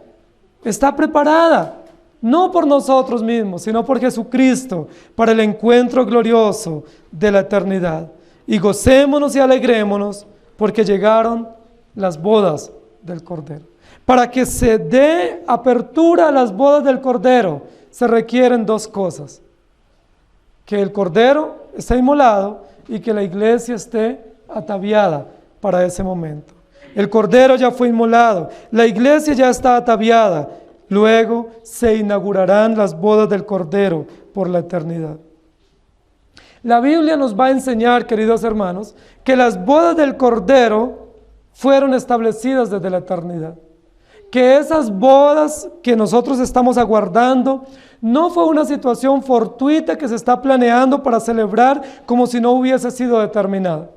está preparada, no por nosotros mismos, sino por Jesucristo, para el encuentro glorioso de la eternidad. Y gocémonos y alegrémonos porque llegaron las bodas del Cordero. Para que se dé apertura a las bodas del Cordero, se requieren dos cosas: que el Cordero esté inmolado y que la iglesia esté ataviada para ese momento. El Cordero ya fue inmolado, la iglesia ya está ataviada, luego se inaugurarán las bodas del Cordero por la eternidad. La Biblia nos va a enseñar, queridos hermanos, que las bodas del Cordero fueron establecidas desde la eternidad. Que esas bodas que nosotros estamos aguardando no fue una situación fortuita que se está planeando para celebrar como si no hubiese sido determinada.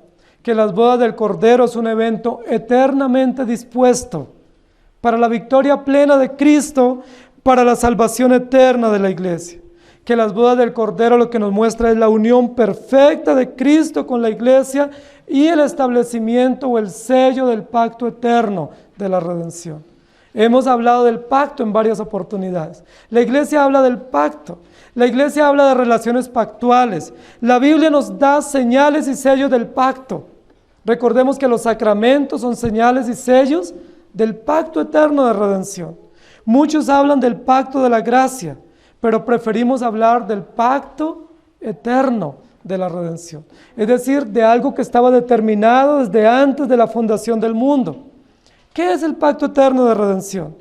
que las bodas del Cordero es un evento eternamente dispuesto para la victoria plena de Cristo, para la salvación eterna de la iglesia. Que las bodas del Cordero lo que nos muestra es la unión perfecta de Cristo con la iglesia y el establecimiento o el sello del pacto eterno de la redención. Hemos hablado del pacto en varias oportunidades. La iglesia habla del pacto. La iglesia habla de relaciones pactuales. La Biblia nos da señales y sellos del pacto. Recordemos que los sacramentos son señales y sellos del pacto eterno de redención. Muchos hablan del pacto de la gracia, pero preferimos hablar del pacto eterno de la redención. Es decir, de algo que estaba determinado desde antes de la fundación del mundo. ¿Qué es el pacto eterno de redención?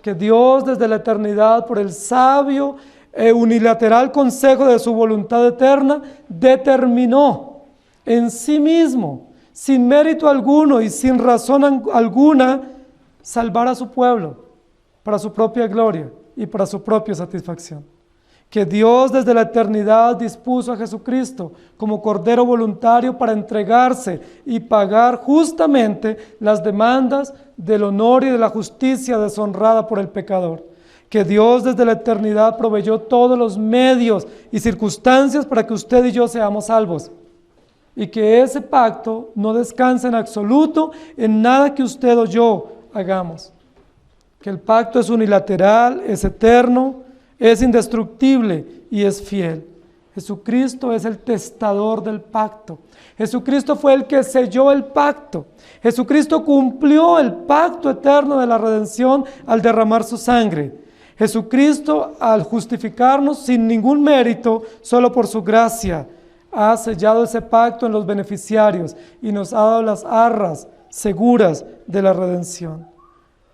Que Dios desde la eternidad, por el sabio e unilateral consejo de su voluntad eterna, determinó en sí mismo, sin mérito alguno y sin razón alguna, salvar a su pueblo para su propia gloria y para su propia satisfacción. Que Dios desde la eternidad dispuso a Jesucristo como Cordero voluntario para entregarse y pagar justamente las demandas del honor y de la justicia deshonrada por el pecador. Que Dios desde la eternidad proveyó todos los medios y circunstancias para que usted y yo seamos salvos. Y que ese pacto no descansa en absoluto en nada que usted o yo hagamos. Que el pacto es unilateral, es eterno, es indestructible y es fiel. Jesucristo es el testador del pacto. Jesucristo fue el que selló el pacto. Jesucristo cumplió el pacto eterno de la redención al derramar su sangre. Jesucristo, al justificarnos sin ningún mérito, solo por su gracia, ha sellado ese pacto en los beneficiarios y nos ha dado las arras seguras de la redención.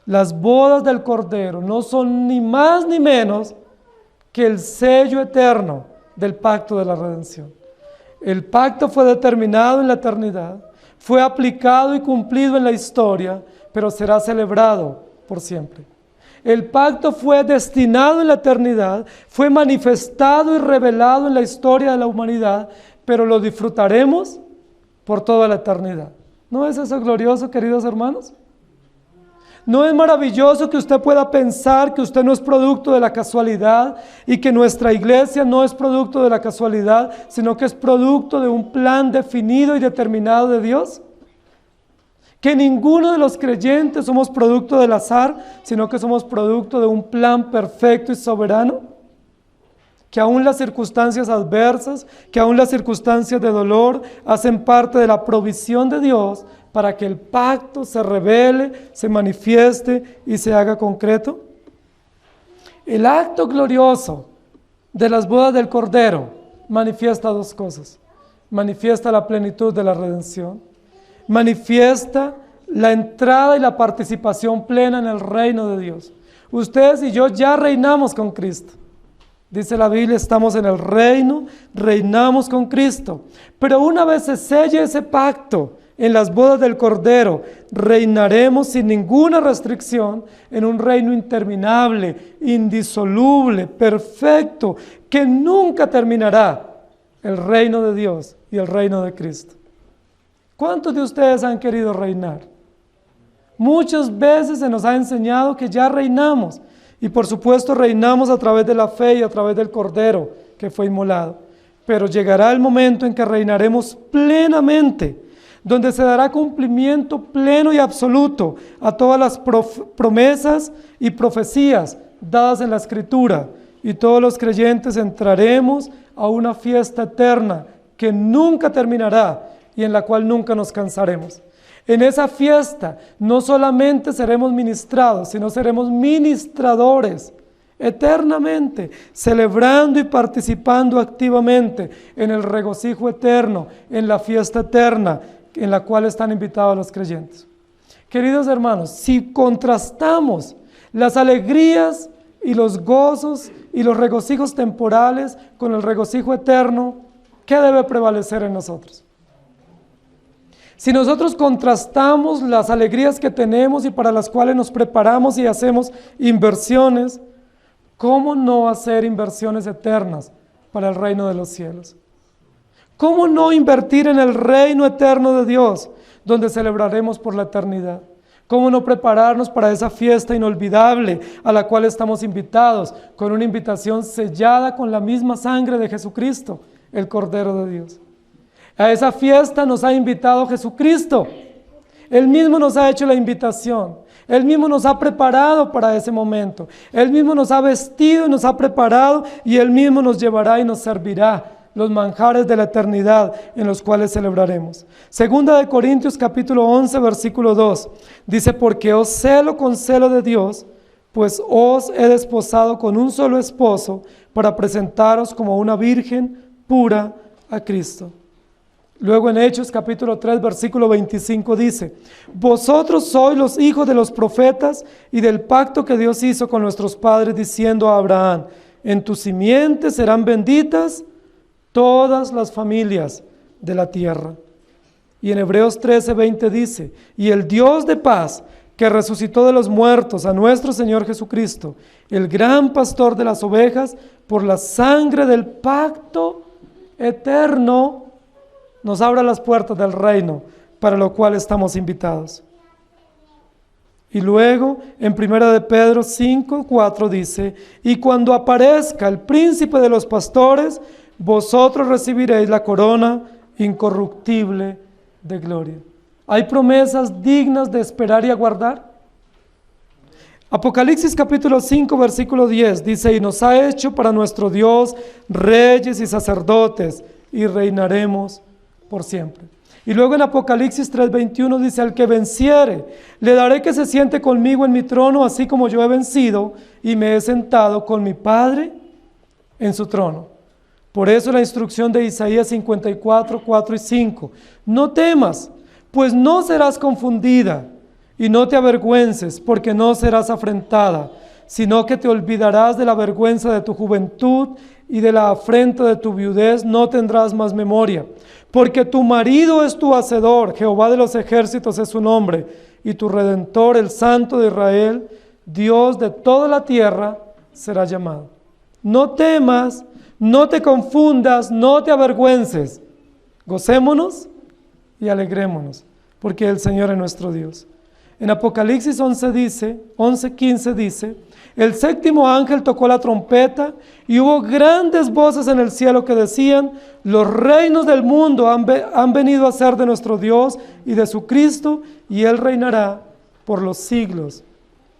Las bodas del Cordero no son ni más ni menos que el sello eterno del pacto de la redención. El pacto fue determinado en la eternidad, fue aplicado y cumplido en la historia, pero será celebrado por siempre. El pacto fue destinado en la eternidad, fue manifestado y revelado en la historia de la humanidad, pero lo disfrutaremos por toda la eternidad. ¿No es eso glorioso, queridos hermanos? ¿No es maravilloso que usted pueda pensar que usted no es producto de la casualidad y que nuestra iglesia no es producto de la casualidad, sino que es producto de un plan definido y determinado de Dios? Que ninguno de los creyentes somos producto del azar, sino que somos producto de un plan perfecto y soberano. Que aún las circunstancias adversas, que aún las circunstancias de dolor hacen parte de la provisión de Dios para que el pacto se revele, se manifieste y se haga concreto. El acto glorioso de las bodas del Cordero manifiesta dos cosas. Manifiesta la plenitud de la redención, manifiesta la entrada y la participación plena en el reino de Dios. Ustedes y yo ya reinamos con Cristo. Dice la Biblia, estamos en el reino, reinamos con Cristo. Pero una vez se selle ese pacto en las bodas del Cordero, reinaremos sin ninguna restricción en un reino interminable, indisoluble, perfecto, que nunca terminará, el reino de Dios y el reino de Cristo. ¿Cuántos de ustedes han querido reinar? Muchas veces se nos ha enseñado que ya reinamos. Y por supuesto reinamos a través de la fe y a través del Cordero que fue inmolado. Pero llegará el momento en que reinaremos plenamente, donde se dará cumplimiento pleno y absoluto a todas las promesas y profecías dadas en la Escritura. Y todos los creyentes entraremos a una fiesta eterna que nunca terminará y en la cual nunca nos cansaremos. En esa fiesta no solamente seremos ministrados, sino seremos ministradores eternamente, celebrando y participando activamente en el regocijo eterno, en la fiesta eterna en la cual están invitados los creyentes. Queridos hermanos, si contrastamos las alegrías y los gozos y los regocijos temporales con el regocijo eterno, ¿qué debe prevalecer en nosotros? Si nosotros contrastamos las alegrías que tenemos y para las cuales nos preparamos y hacemos inversiones, ¿cómo no hacer inversiones eternas para el reino de los cielos? ¿Cómo no invertir en el reino eterno de Dios, donde celebraremos por la eternidad? ¿Cómo no prepararnos para esa fiesta inolvidable a la cual estamos invitados, con una invitación sellada con la misma sangre de Jesucristo, el Cordero de Dios? A esa fiesta nos ha invitado Jesucristo. Él mismo nos ha hecho la invitación. Él mismo nos ha preparado para ese momento. Él mismo nos ha vestido y nos ha preparado, y Él mismo nos llevará y nos servirá los manjares de la eternidad en los cuales celebraremos. Segunda de Corintios capítulo 11 versículo 2 dice: porque os celo con celo de Dios, pues os he desposado con un solo esposo, para presentaros como una virgen pura a Cristo. Luego en Hechos capítulo 3 versículo 25 dice: vosotros sois los hijos de los profetas y del pacto que Dios hizo con nuestros padres, diciendo a Abraham: en tu simiente serán benditas todas las familias de la tierra. Y en Hebreos 13:20 dice: y el Dios de paz, que resucitó de los muertos a nuestro Señor Jesucristo, el gran pastor de las ovejas, por la sangre del pacto eterno, nos abra las puertas del reino, para lo cual estamos invitados. Y luego en 1 de Pedro 5:4 dice: y cuando aparezca el príncipe de los pastores, vosotros recibiréis la corona incorruptible de gloria. ¿Hay promesas dignas de esperar y aguardar? Apocalipsis capítulo 5 versículo 10 dice: y nos ha hecho para nuestro Dios reyes y sacerdotes, y reinaremos por siempre. Y luego en Apocalipsis 3:21 dice: al que venciere, le daré que se siente conmigo en mi trono, así como yo he vencido y me he sentado con mi Padre en su trono. Por eso la instrucción de Isaías 54, 4 y 5: no temas, pues no serás confundida, y no te avergüences, porque no serás afrentada, sino que te olvidarás de la vergüenza de tu juventud, y de la afrenta de tu viudez no tendrás más memoria. Porque tu marido es tu hacedor, Jehová de los ejércitos es su nombre, y tu Redentor, el Santo de Israel, Dios de toda la tierra, será llamado. No temas, no te confundas, no te avergüences. Gocémonos y alegrémonos, porque el Señor es nuestro Dios. En Apocalipsis 11:15 dice: el séptimo ángel tocó la trompeta, y hubo grandes voces en el cielo que decían: los reinos del mundo han venido a ser de nuestro Dios y de su Cristo, y Él reinará por los siglos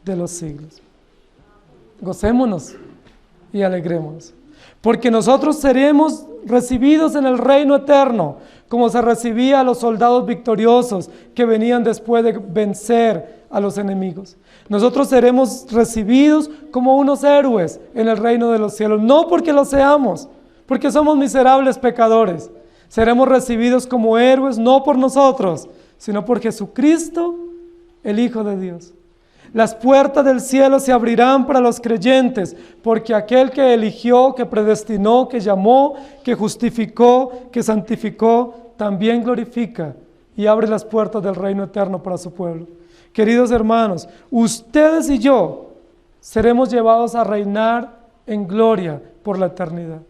de los siglos. Gocémonos y alegrémonos, porque nosotros seremos recibidos en el reino eterno, como se recibía a los soldados victoriosos que venían después de vencer a los enemigos. Nosotros seremos recibidos como unos héroes en el reino de los cielos, no porque lo seamos, porque somos miserables pecadores. Seremos recibidos como héroes no por nosotros, sino por Jesucristo, el Hijo de Dios. Las puertas del cielo se abrirán para los creyentes, porque aquel que eligió, que predestinó, que llamó, que justificó, que santificó, también glorifica y abre las puertas del reino eterno para su pueblo. Queridos hermanos, ustedes y yo seremos llevados a reinar en gloria por la eternidad.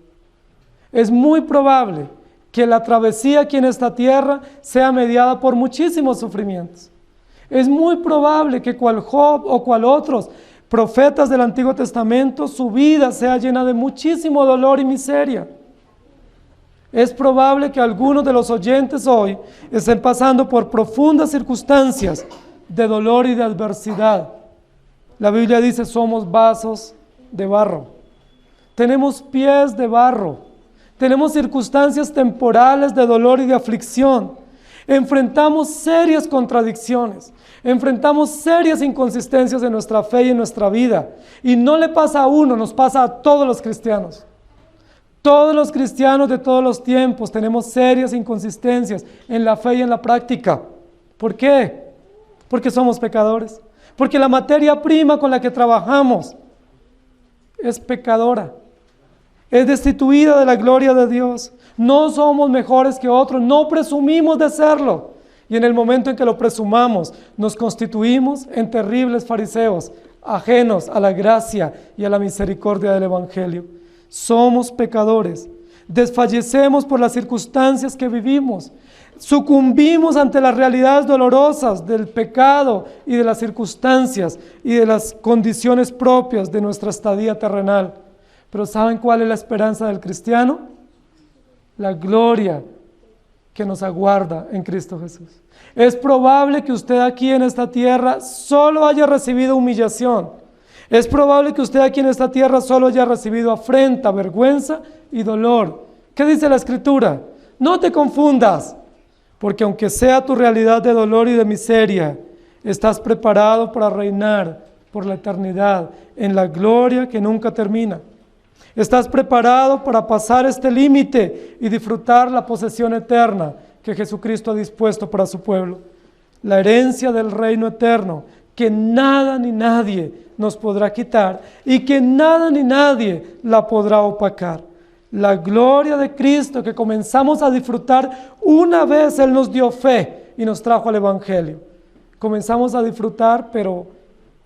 Es muy probable que la travesía aquí en esta tierra sea mediada por muchísimos sufrimientos. Es muy probable que cual Job o cual otros profetas del Antiguo Testamento, su vida sea llena de muchísimo dolor y miseria. Es probable que algunos de los oyentes hoy estén pasando por profundas circunstancias de dolor y de adversidad. La Biblia dice: somos vasos de barro, tenemos pies de barro, tenemos circunstancias temporales de dolor y de aflicción. Enfrentamos serias contradicciones, enfrentamos serias inconsistencias en nuestra fe y en nuestra vida. Y no le pasa a uno, nos pasa a todos los cristianos. Todos los cristianos de todos los tiempos tenemos serias inconsistencias en la fe y en la práctica. ¿Por qué? Porque somos pecadores. Porque la materia prima con la que trabajamos es pecadora. Es destituida de la gloria de Dios. No somos mejores que otros, no presumimos de serlo. Y en el momento en que lo presumamos, nos constituimos en terribles fariseos, ajenos a la gracia y a la misericordia del Evangelio. Somos pecadores. desfallecemos por las circunstancias que vivimos, sucumbimos ante las realidades dolorosas del pecado y de las circunstancias y de las condiciones propias de nuestra estadía terrenal. Pero ¿saben cuál es la esperanza del cristiano? La gloria que nos aguarda en Cristo Jesús. Es probable que usted aquí en esta tierra solo haya recibido humillación. Es probable que usted aquí en esta tierra solo haya recibido afrenta, vergüenza y dolor. ¿Qué dice la Escritura? No te confundas, porque aunque sea tu realidad de dolor y de miseria, estás preparado para reinar por la eternidad en la gloria que nunca termina. Estás preparado para pasar este límite y disfrutar la posesión eterna que Jesucristo ha dispuesto para su pueblo. La herencia del reino eterno que nada ni nadie nos podrá quitar y que nada ni nadie la podrá opacar. La gloria de Cristo que comenzamos a disfrutar una vez Él nos dio fe y nos trajo al Evangelio. Comenzamos a disfrutar, pero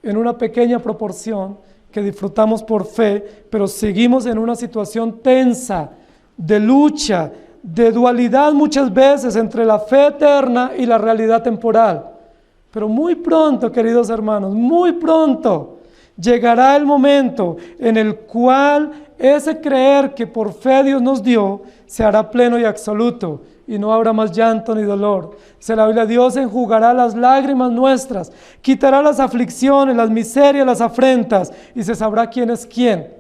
en una pequeña proporción, que disfrutamos por fe, pero seguimos en una situación tensa, de lucha, de dualidad muchas veces entre la fe eterna y la realidad temporal. Pero muy pronto, queridos hermanos, muy pronto llegará el momento en el cual ese creer que por fe Dios nos dio se hará pleno y absoluto, y no habrá más llanto ni dolor. Dice la Biblia, Dios enjugará las lágrimas nuestras, quitará las aflicciones, las miserias, las afrentas, y se sabrá quién es quién.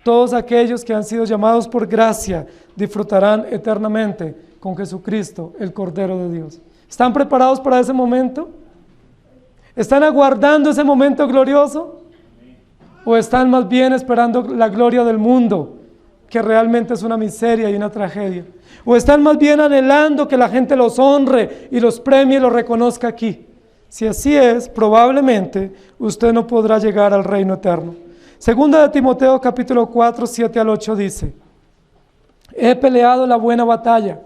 Todos aquellos que han sido llamados por gracia disfrutarán eternamente con Jesucristo, el Cordero de Dios. ¿Están preparados para ese momento? ¿Están aguardando ese momento glorioso? ¿O están más bien esperando la gloria del mundo, que realmente es una miseria y una tragedia? ¿O están más bien anhelando que la gente los honre y los premie y los reconozca aquí? Si así es, probablemente usted no podrá llegar al reino eterno. Segunda de Timoteo capítulo 4, 7 al 8 dice: he peleado la buena batalla,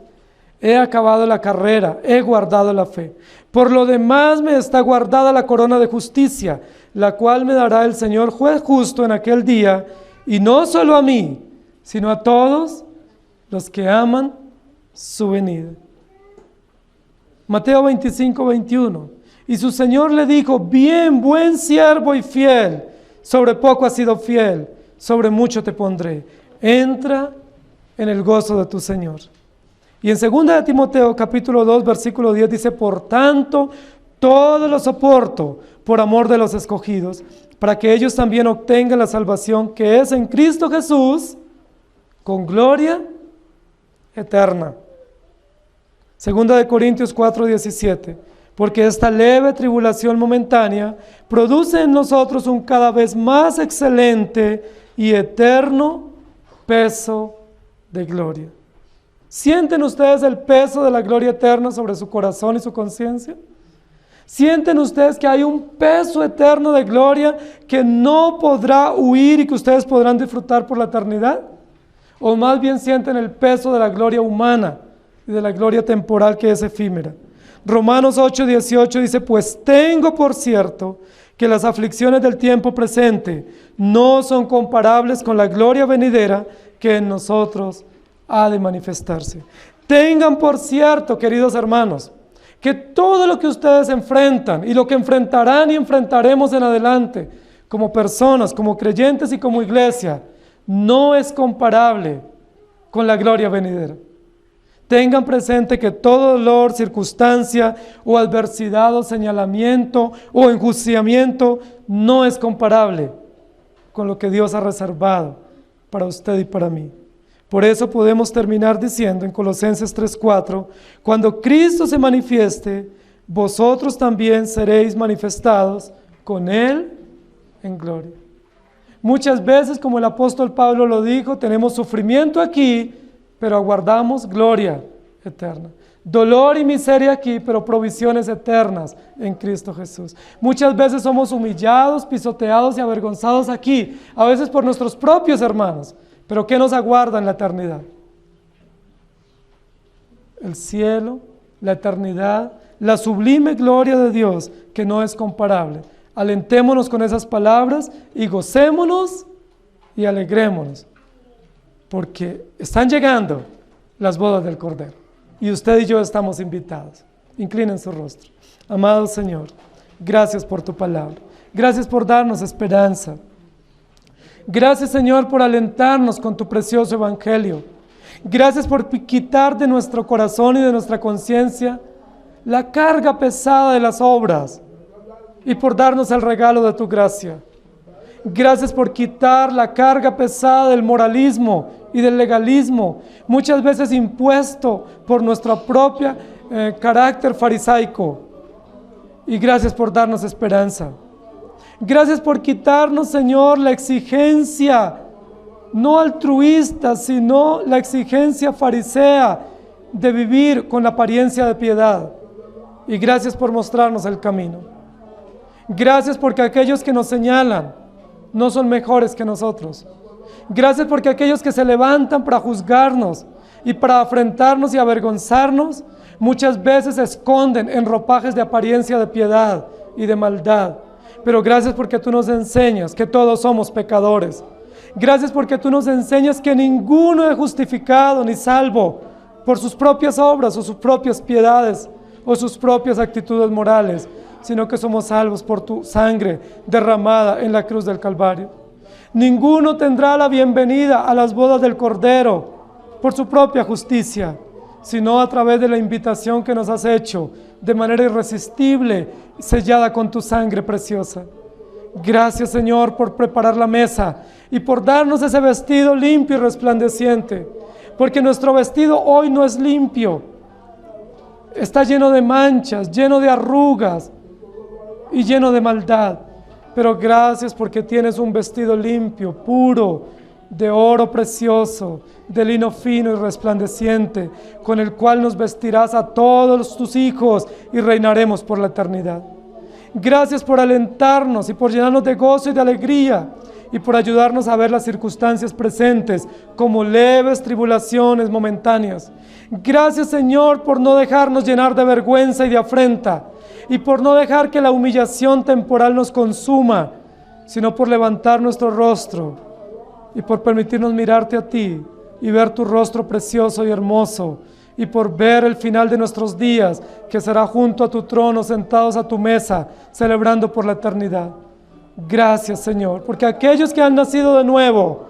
he acabado la carrera, he guardado la fe. Por lo demás me está guardada la corona de justicia, la cual me dará el Señor juez justo en aquel día, y no solo a mí, sino a todos los que aman su venida. Mateo 25, 21. Y su Señor le dijo: bien, buen siervo y fiel, sobre poco has sido fiel, sobre mucho te pondré. Entra en el gozo de tu Señor. Y en 2 de Timoteo capítulo 2 versículo 10 dice: por tanto, todo lo soporto por amor de los escogidos, para que ellos también obtengan la salvación que es en Cristo Jesús, con gloria eterna. 2 de Corintios 4, 17. Porque esta leve tribulación momentánea produce en nosotros un cada vez más excelente y eterno peso de gloria. ¿Sienten ustedes el peso de la gloria eterna sobre su corazón y su conciencia? ¿Sienten ustedes que hay un peso eterno de gloria que no podrá huir y que ustedes podrán disfrutar por la eternidad? ¿O más bien sienten el peso de la gloria humana y de la gloria temporal que es efímera? Romanos 8, 18 dice: pues tengo por cierto que las aflicciones del tiempo presente no son comparables con la gloria venidera que en nosotros ha de manifestarse. Tengan por cierto, queridos hermanos, que todo lo que ustedes enfrentan y lo que enfrentarán y enfrentaremos en adelante, como personas, como creyentes y como iglesia, no es comparable con la gloria venidera. Tengan presente que todo dolor, circunstancia o adversidad o señalamiento o enjuiciamiento no es comparable con lo que Dios ha reservado para usted y para mí. Por eso podemos terminar diciendo en Colosenses 3:4, cuando Cristo se manifieste, vosotros también seréis manifestados con Él en gloria. Muchas veces, como el apóstol Pablo lo dijo, tenemos sufrimiento aquí, pero aguardamos gloria eterna. Dolor y miseria aquí, pero provisiones eternas en Cristo Jesús. Muchas veces somos humillados, pisoteados y avergonzados aquí, a veces por nuestros propios hermanos. Pero ¿qué nos aguarda en la eternidad? El cielo, la eternidad, la sublime gloria de Dios, que no es comparable. Alentémonos con esas palabras y gocémonos y alegrémonos porque están llegando las bodas del Cordero y usted y yo estamos invitados. Inclinen su rostro. Amado Señor, gracias por tu palabra. Gracias por darnos esperanza. Gracias, Señor, por alentarnos con tu precioso evangelio. Gracias por quitar de nuestro corazón y de nuestra conciencia la carga pesada de las obras y por darnos el regalo de tu gracia. Gracias por quitar la carga pesada del moralismo y del legalismo, muchas veces impuesto por nuestro propio carácter farisaico. Y gracias por darnos esperanza. Gracias por quitarnos, Señor, la exigencia no altruista, sino la exigencia farisea de vivir con la apariencia de piedad. Y gracias por mostrarnos el camino. Gracias porque aquellos que nos señalan no son mejores que nosotros. Gracias porque aquellos que se levantan para juzgarnos y para afrentarnos y avergonzarnos, muchas veces se esconden en ropajes de apariencia de piedad y de maldad. Pero gracias porque tú nos enseñas que todos somos pecadores. Gracias porque tú nos enseñas que ninguno es justificado ni salvo por sus propias obras o sus propias piedades o sus propias actitudes morales, sino que somos salvos por tu sangre derramada en la cruz del Calvario. Ninguno tendrá la bienvenida a las bodas del Cordero por su propia justicia, sino a través de la invitación que nos has hecho de manera irresistible, sellada con tu sangre preciosa. Gracias, Señor, por preparar la mesa y por darnos ese vestido limpio y resplandeciente, porque nuestro vestido hoy no es limpio, está lleno de manchas, lleno de arrugas y lleno de maldad. Pero gracias porque tienes un vestido limpio, puro, de oro precioso, de lino fino y resplandeciente, con el cual nos vestirás a todos tus hijos y reinaremos por la eternidad. Gracias por alentarnos y por llenarnos de gozo y de alegría y por ayudarnos a ver las circunstancias presentes como leves tribulaciones momentáneas. Gracias, Señor, por no dejarnos llenar de vergüenza y de afrenta y por no dejar que la humillación temporal nos consuma, sino por levantar nuestro rostro y por permitirnos mirarte a ti y ver tu rostro precioso y hermoso, y por ver el final de nuestros días, que será junto a tu trono, sentados a tu mesa, celebrando por la eternidad. Gracias, Señor, porque aquellos que han nacido de nuevo,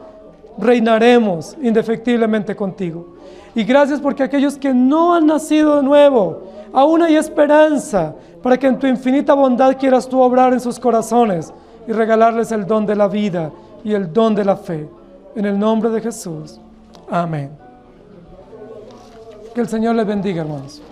reinaremos indefectiblemente contigo. Y gracias porque aquellos que no han nacido de nuevo, aún hay esperanza, para que en tu infinita bondad quieras tú obrar en sus corazones y regalarles el don de la vida y el don de la fe. En el nombre de Jesús. Amén. Que el Señor les bendiga, hermanos.